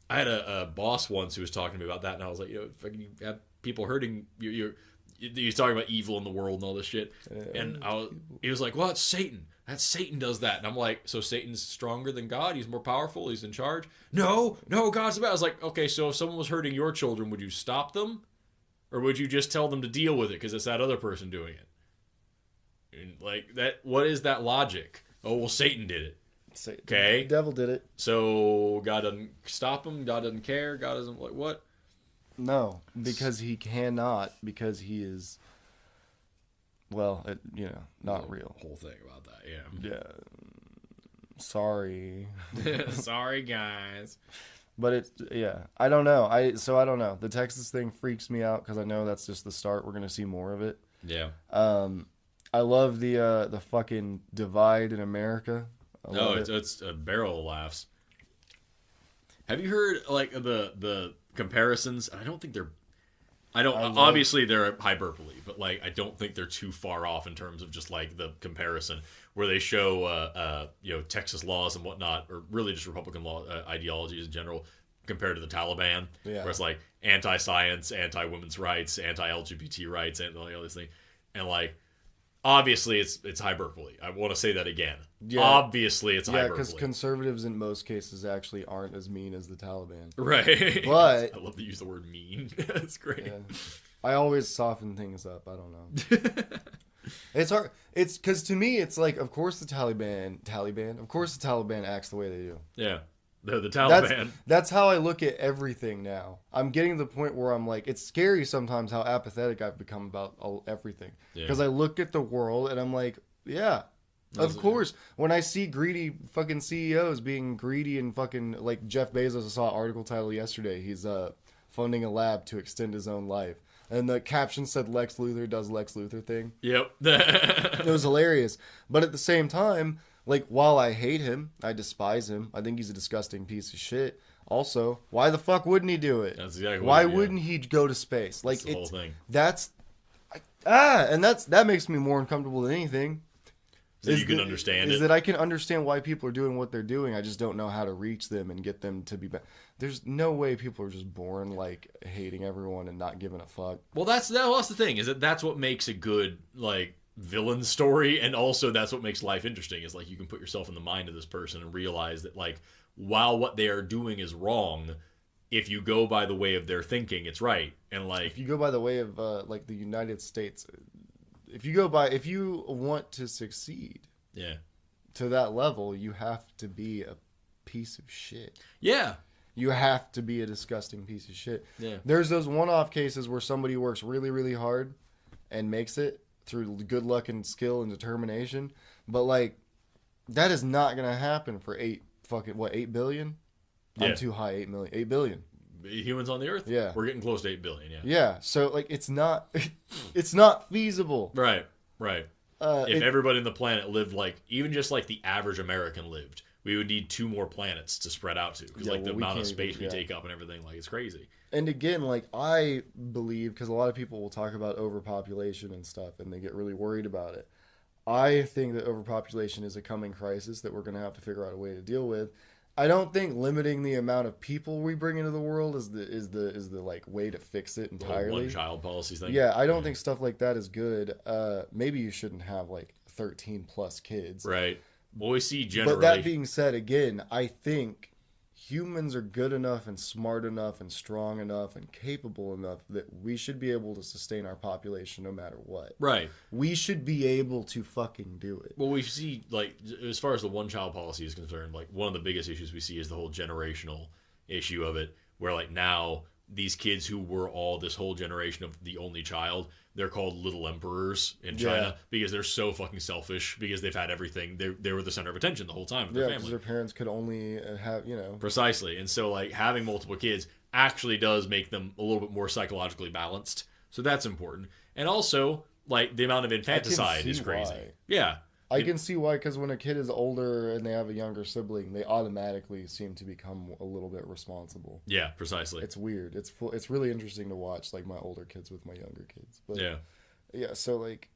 I had a boss once who was talking to me about that, and I was like, if you have people hurting, he's talking about evil in the world and all this shit. And he was like, well, it's Satan. Satan does that. And I'm like, so Satan's stronger than God? He's more powerful? He's in charge? No, God's the best. I was like, okay, so if someone was hurting your children, would you stop them? Or would you just tell them to deal with it because it's that other person doing it? And like, what is that logic? Oh, well, Satan did it. Okay? The devil did it. So God doesn't stop him? God doesn't care? God doesn't, like, what? No, because he cannot, because he is... Well, not real. Whole thing about that, yeah. Yeah. Sorry. Sorry, guys. But I don't know. I don't know. The Texas thing freaks me out because I know that's just the start. We're gonna see more of it. Yeah. I love the fucking divide in America. It's a barrel of laughs. Have you heard like the comparisons? I don't think they're. Obviously they're hyperbole, but like I don't think they're too far off in terms of just like the comparison where they show Texas laws and whatnot, or really just Republican law ideologies in general compared to the Taliban, where it's like anti-science, anti-women's rights, anti-LGBT rights, and all these things, and like obviously it's hyperbole. I want to say that again. Yeah. Obviously it's hyperbole. Yeah, because conservatives in most cases actually aren't as mean as the Taliban. Right. But I love to use the word mean. That's great. Yeah. I always soften things up. I don't know. It's hard. It's because to me it's like, of course the Taliban. Of course the Taliban acts the way they do. Yeah. They're the Taliban. That's how I look at everything now. I'm getting to the point where I'm like, it's scary sometimes how apathetic I've become about everything. Because I look at the world and I'm like, yeah, of course. When I see greedy fucking CEOs being greedy and fucking, like Jeff Bezos, I saw an article title yesterday. He's funding a lab to extend his own life. And the caption said Lex Luthor does Lex Luthor thing. Yep. It was hilarious. But at the same time, like, while I hate him, I despise him, I think he's a disgusting piece of shit, Also, why the fuck wouldn't he do it? That's exactly why what, wouldn't he go to space? Like, that's the whole thing. That makes me more uncomfortable than anything. So you can understand it. Is that I can understand why people are doing what they're doing. I just don't know how to reach them and get them to be better. There's no way people are just born like hating everyone and not giving a fuck. Well, that's the thing, is that's what makes a good like villain story, and also that's what makes life interesting. Is like you can put yourself in the mind of this person and realize that like while what they are doing is wrong, if you go by the way of their thinking, it's right. And like if you go by the way of like the United States. If you want to succeed, to that level, you have to be a piece of shit. Yeah. You have to be a disgusting piece of shit. Yeah. There's those one-off cases where somebody works really, really hard and makes it through good luck and skill and determination, but like that is not gonna happen for 8 billion? Yeah. I'm too high. 8 million. 8 billion. Humans on the earth? Yeah. We're getting close to 8 billion, Yeah, so like it's not feasible. Right. If everybody on the planet lived like, even just like the average American lived, we would need 2 more planets to spread out to. Because like the amount of space we take up and everything, like it's crazy. And again, like I believe, because a lot of people will talk about overpopulation and stuff and they get really worried about it. I think that overpopulation is a coming crisis that we're going to have to figure out a way to deal with. I don't think limiting the amount of people we bring into the world is the like way to fix it entirely. One child policy thing. Yeah, I don't think stuff like that is good. Maybe you shouldn't have like 13 plus kids. Right. Well, we see generally. But that being said, again, I think humans are good enough and smart enough and strong enough and capable enough that we should be able to sustain our population no matter what. Right. We should be able to fucking do it. Well, we see, like, as far as the one-child policy is concerned, like, one of the biggest issues we see is the whole generational issue of it, where, like, now these kids who were all this whole generation of the only child, they're called little emperors in China because they're so fucking selfish because they've had everything. They were the center of attention the whole time of their family. Because their parents could only have, Precisely. And so, like, having multiple kids actually does make them a little bit more psychologically balanced. So that's important. And also, like, the amount of infanticide is crazy. Why. Yeah. I can see why, because when a kid is older and they have a younger sibling, they automatically seem to become a little bit responsible. Yeah, precisely. It's weird. It's really interesting to watch, like, my older kids with my younger kids. But, yeah, so, like,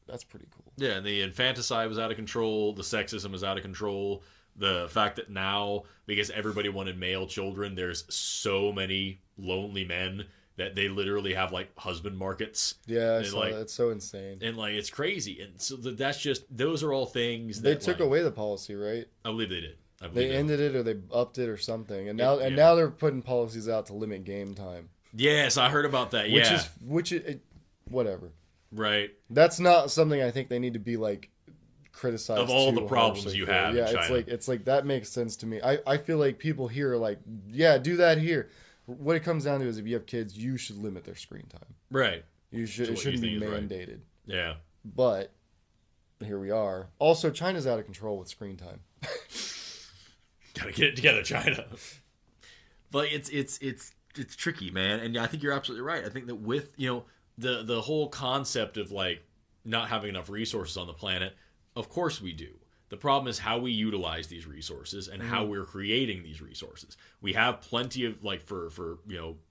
that's pretty cool. Yeah, and the infanticide was out of control. The sexism is out of control. The fact that now, because everybody wanted male children, there's so many lonely men that they literally have like husband markets. Yeah, it's so insane. And like it's crazy. And so that's just, those are all things they that took away the policy, right? I believe they did. They ended it or they upped it or something. And now they're putting policies out to limit game time. Yes, I heard about that. Which is whatever. Right. That's not something I think they need to be like criticized of all the problems you have in China. It's like that makes sense to me. I feel like people here are like, yeah, do that here. What it comes down to is if you have kids, you should limit their screen time. Right. It shouldn't be mandated. Right. Yeah. But here we are. Also, China's out of control with screen time. Gotta get it together, China. But it's tricky, man. And I think you're absolutely right. I think that with, the whole concept of like not having enough resources on the planet, of course we do. The problem is how we utilize these resources and how we're creating these resources. We have plenty of like for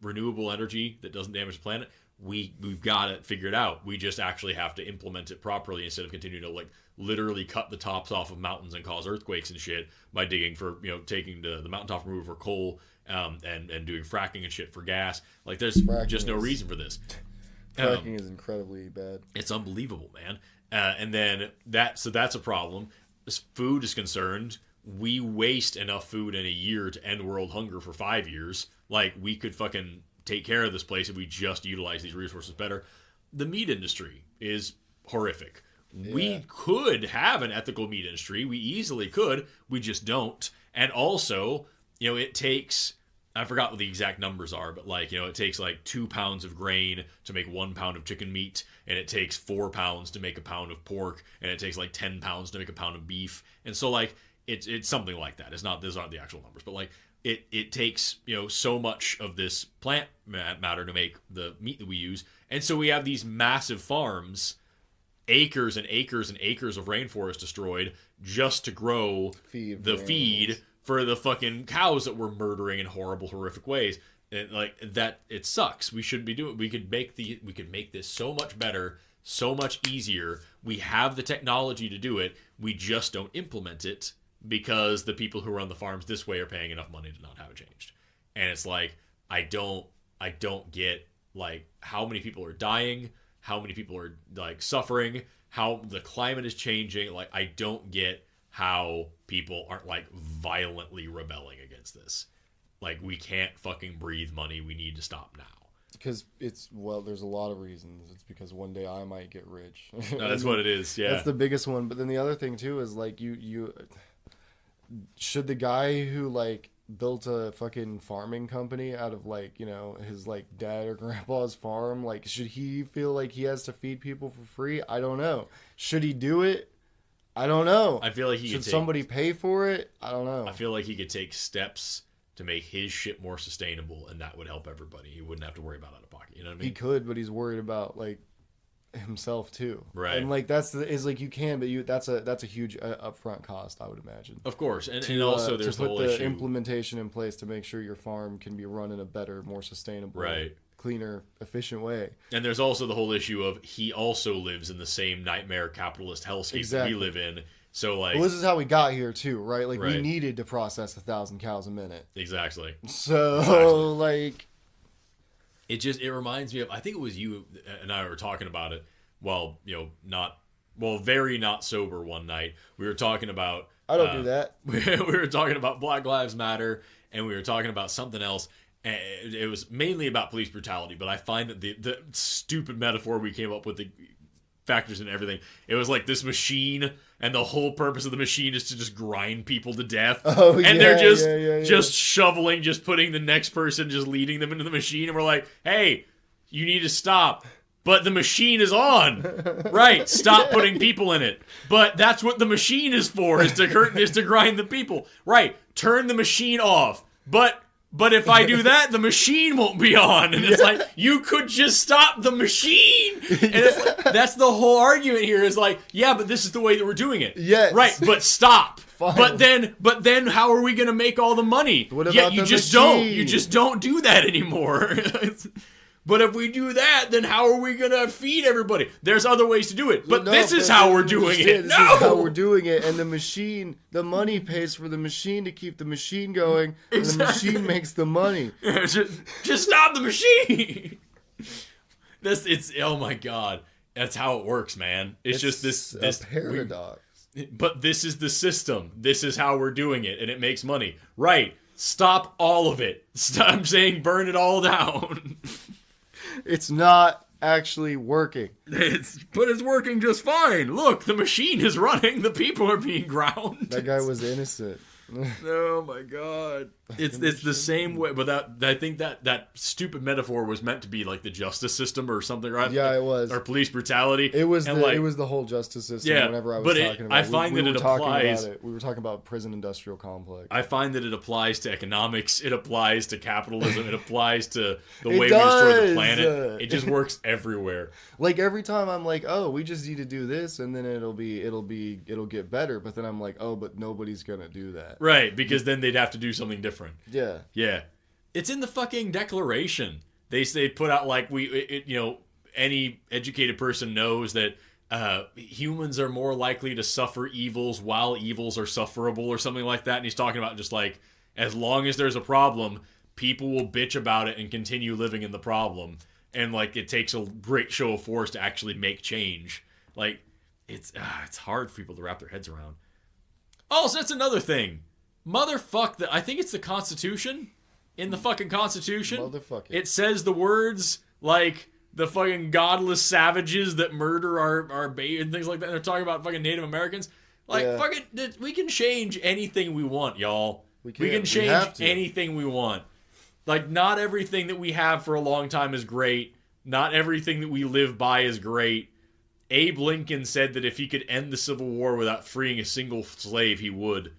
renewable energy that doesn't damage the planet. We've got it figured out. We just actually have to implement it properly instead of continuing to like literally cut the tops off of mountains and cause earthquakes and shit by digging for taking the mountaintop removal for coal and doing fracking and shit for gas. Like there's just no reason for this. Fracking is incredibly bad. It's unbelievable, man. And then that's a problem. As food is concerned, we waste enough food in a year to end world hunger for 5 years. Like, we could fucking take care of this place if we just utilize these resources better. The meat industry is horrific. Yeah. We could have an ethical meat industry. We easily could. We just don't. And also, it takes... I forgot what the exact numbers are, but like, it takes like 2 pounds of grain to make 1 pound of chicken meat, and it takes 4 pounds to make a pound of pork, and it takes like 10 pounds to make a pound of beef. And so like, it's something like that. Those aren't the actual numbers, but like it takes, so much of this plant matter to make the meat that we use. And so we have these massive farms, acres and acres and acres of rainforest destroyed just to grow feed for the fucking cows that we're murdering in horrible, horrific ways. And like that, it sucks. We should be doing. We could make this so much better, so much easier. We have the technology to do it. We just don't implement it because the people who run the farms this way are paying enough money to not have it changed. And it's like I don't get like how many people are dying, how many people are like suffering, how the climate is changing. Like I don't get how people aren't like violently rebelling against this. Like we can't fucking breathe money. We need to stop now. Because there's a lot of reasons. It's because one day I might get rich. No, that's what it is. Yeah, that's the biggest one. But then the other thing too is like you should the guy who like built a fucking farming company out of like, you know, his like dad or grandpa's farm, like should he feel like he has to feed people for free? I don't know. Should he do it? I don't know. I feel like should somebody pay for it? I don't know. I feel like he could take steps to make his shit more sustainable, and that would help everybody. He wouldn't have to worry about out of pocket. You know what I mean? He could, but he's worried about like himself too. Right. And like that's like you can, but that's a huge upfront cost, I would imagine. Of course, and also there's to put the whole the issue. implementation in place to make sure your farm can be run in a better, more sustainable, right, cleaner, efficient way. And there's also the whole issue of he also lives in the same nightmare capitalist hellscape that we live in. So like, well, this is how we got here too, right? Like right. we needed to process 1,000 cows a minute. Exactly. So like, it reminds me of, I think it was you and I were talking about it. Well, you know, very not sober one night. We were talking about. I don't do that. We were talking about Black Lives Matter, and we were talking about something else. And it was mainly about police brutality, but I find that the stupid metaphor we came up with, the factors in everything. It was like this machine, and the whole purpose of the machine is to just grind people to death. Oh, and they're just shoveling, just putting the next person, just leading them into the machine, and we're like, hey, you need to stop. But the machine is on. Right, stop putting people in it. But that's what the machine is for, is to grind the people. Right, turn the machine off. But if I do that, the machine won't be on. And it's like, you could just stop the machine. And it's like, that's the whole argument here is like, yeah, but this is the way that we're doing it. Yes. Right, but stop. Fine. But then how are we going to make all the money? What about yeah, you the just machine? don't. You just don't do that anymore. But if we do that, then how are we going to feed everybody? There's other ways to do it. But this is how we're doing it. This is how we're doing it. And the machine, the money pays for the machine to keep the machine going. And the machine makes the money. Just stop the machine. Oh my God. That's how it works, man. It's just this paradox. But this is the system. This is how we're doing it. And it makes money. Right. Stop all of it. I'm saying burn it all down. It's not actually working. But it's working just fine. Look, the machine is running. The people are being ground. That guy was innocent. Oh my God. It's the same way, but I think that stupid metaphor was meant to be like the justice system or something, right? Yeah, it was. Or police brutality. It was the whole justice system. Yeah, whenever I was talking about I find that it applies. We were talking about prison industrial complex. I find that it applies to economics. It applies to capitalism. It applies to the way we destroy the planet. It just works everywhere. Like every time I'm like, oh, we just need to do this, and then it'll get better. But then I'm like, oh, but nobody's gonna do that. Right, because then they'd have to do something different. Yeah. Yeah. It's in the fucking Declaration. They put out like any educated person knows that humans are more likely to suffer evils while evils are sufferable or something like that. And he's talking about just like, as long as there's a problem, people will bitch about it and continue living in the problem. And like, it takes a great show of force to actually make change. Like, it's hard for people to wrap their heads around. Also, that's another thing. Motherfuck I think it's the Constitution. In the fucking Constitution, Motherfuck it. It says the words like the fucking godless savages that murder our baby and things like that. And they're talking about fucking Native Americans. Like, fucking, we can change anything we want, y'all. We can change anything we want. Like, not everything that we have for a long time is great. Not everything that we live by is great. Abe Lincoln said that if he could end the Civil War without freeing a single slave, he would.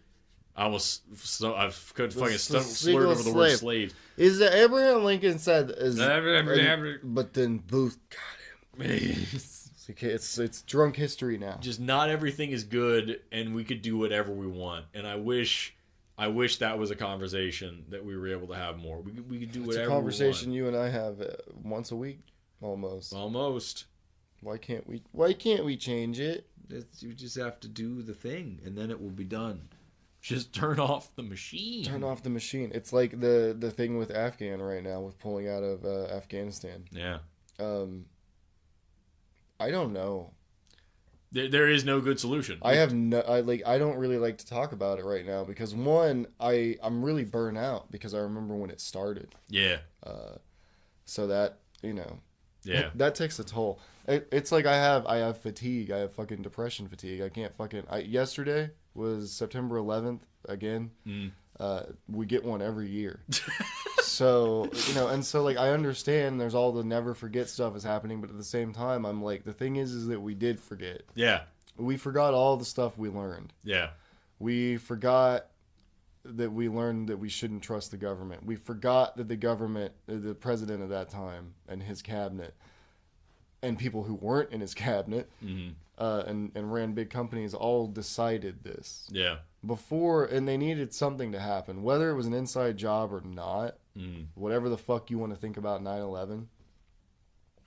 I've fucking slurred over the word slaves. Is that Abraham Lincoln said? But then Booth got him. It's drunk history now. Just not everything is good, and we could do whatever we want. And I wish I wish that was a conversation that we were able to have more. We could do whatever. It's a conversation you and I have once a week, almost. Almost. Why can't we change it? You just have to do the thing, and then it will be done. Just turn off the machine. Turn off the machine. It's like the thing with Afghan right now, with pulling out of Afghanistan. Yeah. I don't know. There is no good solution. I don't really like to talk about it right now because one, I'm really burnt out because I remember when it started. Yeah. So that, yeah, that takes a toll. It's like I have fatigue. I have fucking depression fatigue. I can't fucking. Yesterday was September 11th again. We get one every year. So, and so like I understand there's all the never forget stuff is happening, but at the same time I'm like, the thing is that we did forget. Yeah. We forgot all the stuff we learned. Yeah. We forgot that we learned that we shouldn't trust the government. We forgot that the government, the president at that time and his cabinet and people who weren't in his cabinet and ran big companies all decided this. Yeah. Before, and they needed something to happen, whether it was an inside job or not, whatever the fuck you want to think about 9/11,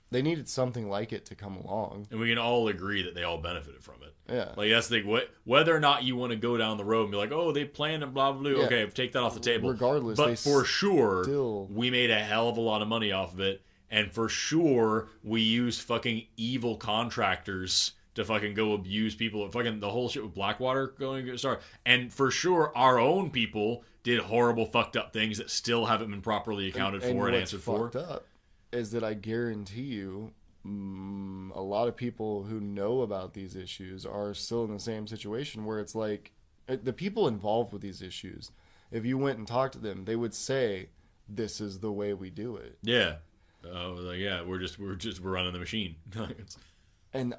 they needed something like it to come along. And we can all agree that they all benefited from it. Yeah. Like, that's the thing. Whether or not you want to go down the road and be like, oh, they planned and blah, blah, blah. Yeah. Okay, take that off the table. Regardless. But for sure, still... we made a hell of a lot of money off of it. And for sure, we used fucking evil contractors to fucking go abuse people. Fucking the whole shit with Blackwater going to start. And for sure, our own people did horrible, fucked up things that still haven't been properly accounted for and answered for. What's fucked up is that I guarantee you a lot of people who know about these issues are still in the same situation where it's like the people involved with these issues, if you went and talked to them, they would say, this is the way we do it. Yeah. We're running the machine. And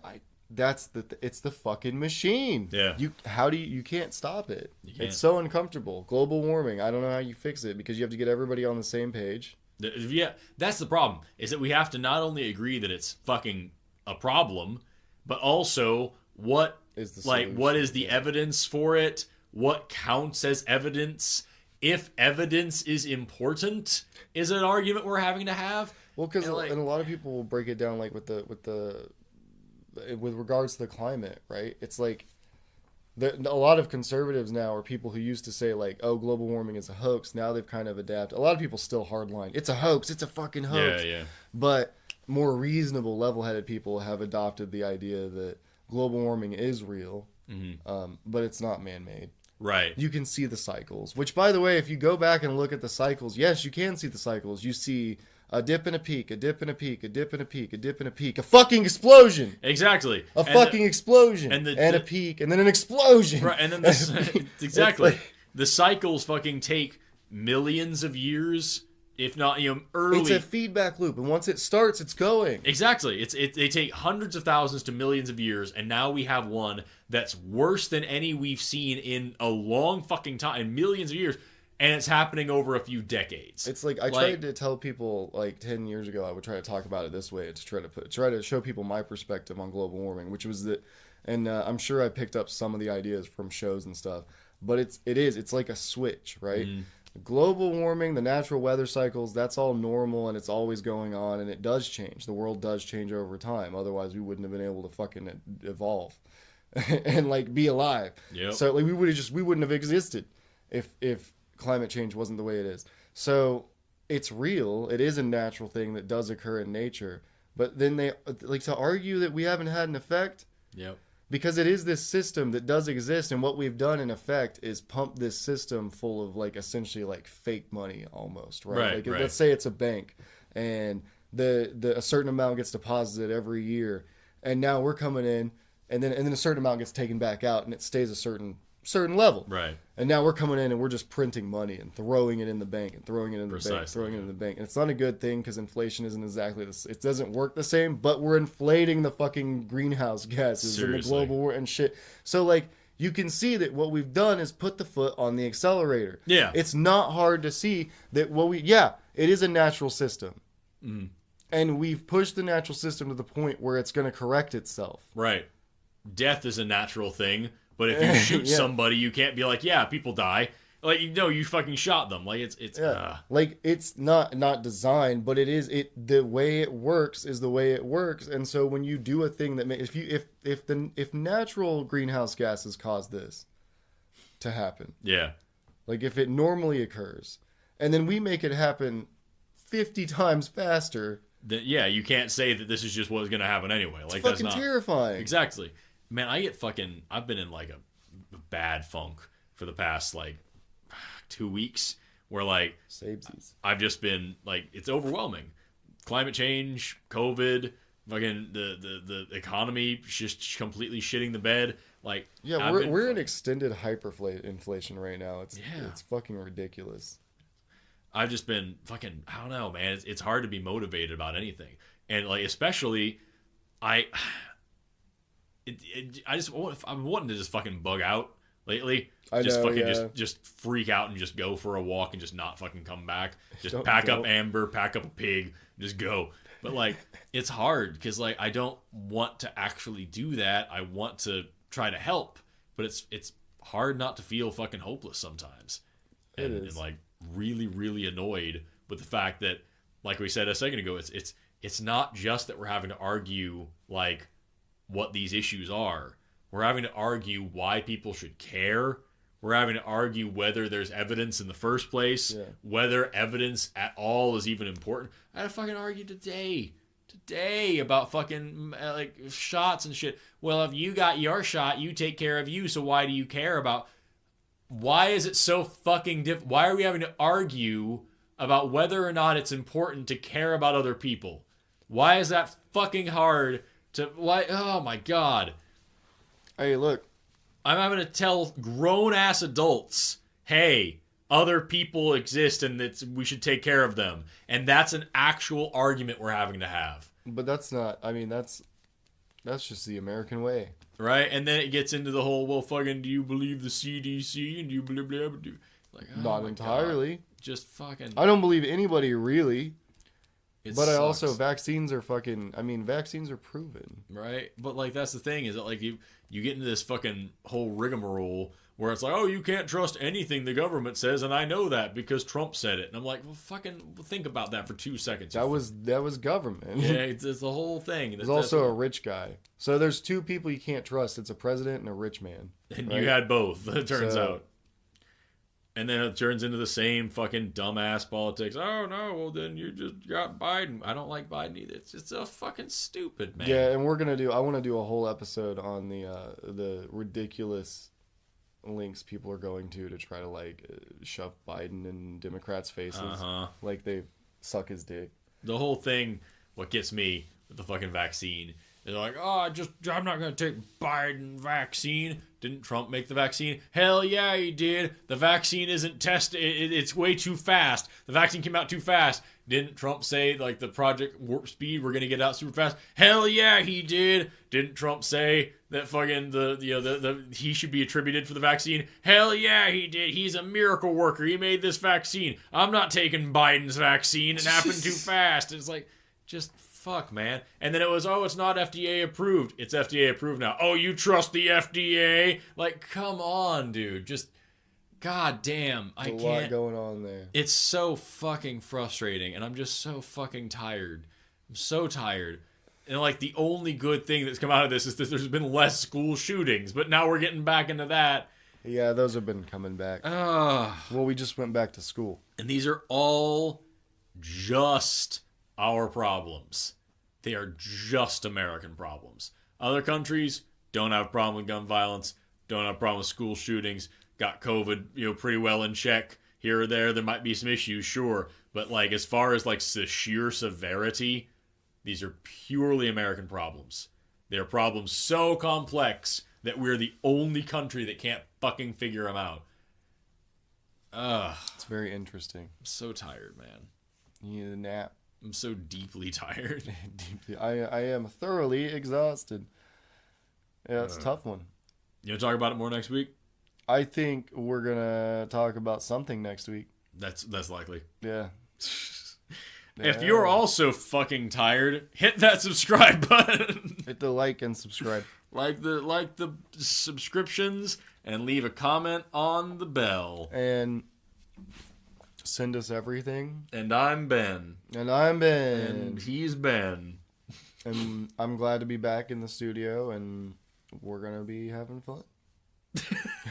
it's the fucking machine. Yeah. You can't stop it. You can't. It's so uncomfortable. Global warming, I don't know how you fix it because you have to get everybody on the same page. Yeah, that's the problem, is that we have to not only agree that it's fucking a problem, but also what is the evidence for it? What counts as evidence? If evidence is important, is an argument we're having to have. Well, because and a lot of people will break it down like with regards to the climate, right? It's like a lot of conservatives now are people who used to say like, oh, global warming is a hoax. Now they've kind of adapted. A lot of people still hardline. It's a hoax. It's a fucking hoax. Yeah. But more reasonable, level-headed people have adopted the idea that global warming is real, but it's not man-made. Right. You can see the cycles. Which, by the way, if you go back and look at the cycles, yes, you can see the cycles. You see a dip and a peak, a dip and a peak, a dip and a peak, a dip and a peak, a fucking explosion. Exactly. A fucking explosion. And a peak, and then an explosion. Right, and then exactly. The cycles fucking take millions of years, if not early. It's a feedback loop, and once it starts, it's going. Exactly. They take hundreds of thousands to millions of years, and now we have one that's worse than any we've seen in a long fucking time, in millions of years. And it's happening over a few decades. It's like I tried to tell people like 10 years ago. I would try to talk about it this way to try to show people my perspective on global warming, which was that, and I'm sure I picked up some of the ideas from shows and stuff. But it's like a switch, right? Global warming, the natural weather cycles, that's all normal and it's always going on and it does change. The world does change over time. Otherwise, we wouldn't have been able to fucking evolve and like be alive. Yep. So like we wouldn't have existed if climate change wasn't the way it is. So it's real. It is a natural thing that does occur in nature. But then they like to argue that we haven't had an effect. Yep. Because it is this system that does exist, and what we've done in effect is pump this system full of like essentially like fake money almost, right? Like let's say it's a bank, and a certain amount gets deposited every year, and now we're coming in, and then a certain amount gets taken back out, and it stays a certain level, right? And now we're coming in and we're just printing money and throwing it in the bank and throwing it in the bank, throwing it in the bank, and it's not a good thing because inflation isn't exactly this. It doesn't work the same, but we're inflating the fucking greenhouse gases and the global war and shit. So like you can see that what we've done is put the foot on the accelerator. Yeah, it's not hard to see that it is a natural system, and we've pushed the natural system to the point where it's going to correct itself. Right, death is a natural thing. But if you shoot somebody, you can't be like, yeah, people die. Like, no, you fucking shot them. Like, it's like it's not designed, but the way it works is the way it works. And so when you do a thing that if natural greenhouse gases cause this to happen, yeah, like if it normally occurs, and then we make it happen 50 times faster, then yeah, you can't say that this is just what's gonna happen anyway. Like, it's fucking terrifying. Exactly, man. I've been in like a bad funk for the past like 2 weeks where like Sabesies. I've just been like, it's overwhelming. Climate change, COVID, fucking the economy just completely shitting the bed. Like, yeah, we're in extended hyperinflation right now. It's fucking ridiculous. I've just been fucking, I don't know, man. It's hard to be motivated about anything, and like especially I'm wanting to just fucking bug out lately. Just freak out and just go for a walk and just not fucking come back. Just pack up Amber, pack up a pig, just go. But like, it's hard because like I don't want to actually do that. I want to try to help, but it's hard not to feel fucking hopeless sometimes, and like really really annoyed with the fact that, like we said a second ago, it's not just that we're having to argue like what these issues are. We're having to argue why people should care. We're having to argue whether there's evidence in the first place, whether evidence at all is even important. I had to fucking argue today about fucking like shots and shit. Well, if you got your shot, you take care of you, so why do you care about... Why is it so fucking why are we having to argue about whether or not it's important to care about other people? Why is that fucking hard to... Why? Oh my god. Hey, look. I'm having to tell grown-ass adults, hey, other people exist and we should take care of them. And that's an actual argument we're having to have. But that's not... I mean, that's just the American way. Right? And then it gets into the whole, well, fucking, do you believe the CDC? And do you blah, blah, blah, blah. Like, oh not entirely. God. Just fucking... I don't believe anybody really. But sucks. I also, vaccines are proven. Right? But, like, that's the thing, is that, like, you get into this fucking whole rigmarole where it's like, oh, you can't trust anything the government says, and I know that because Trump said it. And I'm like, well, fucking think about that for 2 seconds. That was government. Yeah, it's the whole thing. There's also a rich guy. So there's two people you can't trust. It's a president and a rich man. And right? You had both, it turns out. And then it turns into the same fucking dumbass politics. Oh, no, well, then you just got Biden. I don't like Biden either. It's just so fucking stupid, man. Yeah, and I want to do a whole episode on the ridiculous links people are going to try to, like, shove Biden in Democrats' faces. Like, they suck his dick. The whole thing, what gets me with the fucking vaccine, they're like, oh, I'm not going to take Biden vaccine. Didn't Trump make the vaccine? Hell yeah, he did. The vaccine isn't tested. It's way too fast. The vaccine came out too fast. Didn't Trump say, like, the Project Warp Speed, we're going to get out super fast? Hell yeah, he did. Didn't Trump say that fucking he should be attributed for the vaccine? Hell yeah, he did. He's a miracle worker. He made this vaccine. I'm not taking Biden's vaccine. It happened too fast. It's like, just... Fuck, man. And then it was, oh, it's not FDA approved. It's FDA approved now. Oh, you trust the FDA? Like, come on, dude. Just, god damn. I can't. A lot going on there. It's so fucking frustrating, and I'm just so fucking tired. I'm so tired. And, like, the only good thing that's come out of this is that there's been less school shootings, but now we're getting back into that. Yeah, those have been coming back. Well, we just went back to school. And these are all just... our problems. They are just American problems. Other countries don't have a problem with gun violence, don't have a problem with school shootings, got COVID, pretty well in check. Here or there might be some issues, sure. But like, as far as like the sheer severity, these are purely American problems. They're problems so complex that we're the only country that can't fucking figure them out. It's very interesting. I'm so tired, man. You need a nap. I'm so deeply tired. I am thoroughly exhausted. Yeah, it's a tough one. You want to talk about it more next week? I think we're going to talk about something next week. That's likely. Yeah. If you're also fucking tired, hit that subscribe button. Hit the like and subscribe. Like the subscriptions and leave a comment on the bell. And send us everything. And I'm Ben. And I'm Ben. And he's Ben. And I'm glad to be back in the studio, and we're going to be having fun.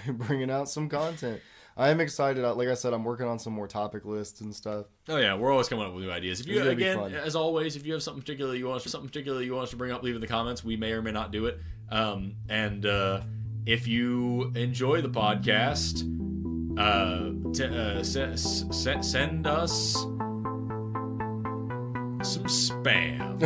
Bringing out some content. I am excited. Like I said, I'm working on some more topic lists and stuff. Oh yeah, we're always coming up with new ideas. If you, It's gonna be again, fun. as always, if you have something particular you want us to bring up, leave in the comments. We may or may not do it. And if you enjoy the podcast, send us some spam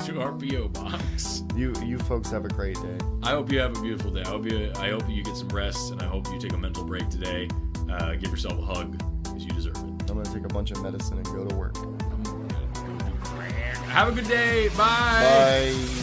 to our PO box. You folks have a great day. I hope you have a beautiful day. I hope you get some rest, and I hope you take a mental break today. Give yourself a hug, because you deserve it. I'm going to take a bunch of medicine and go to work. Have a good day. Bye. Bye.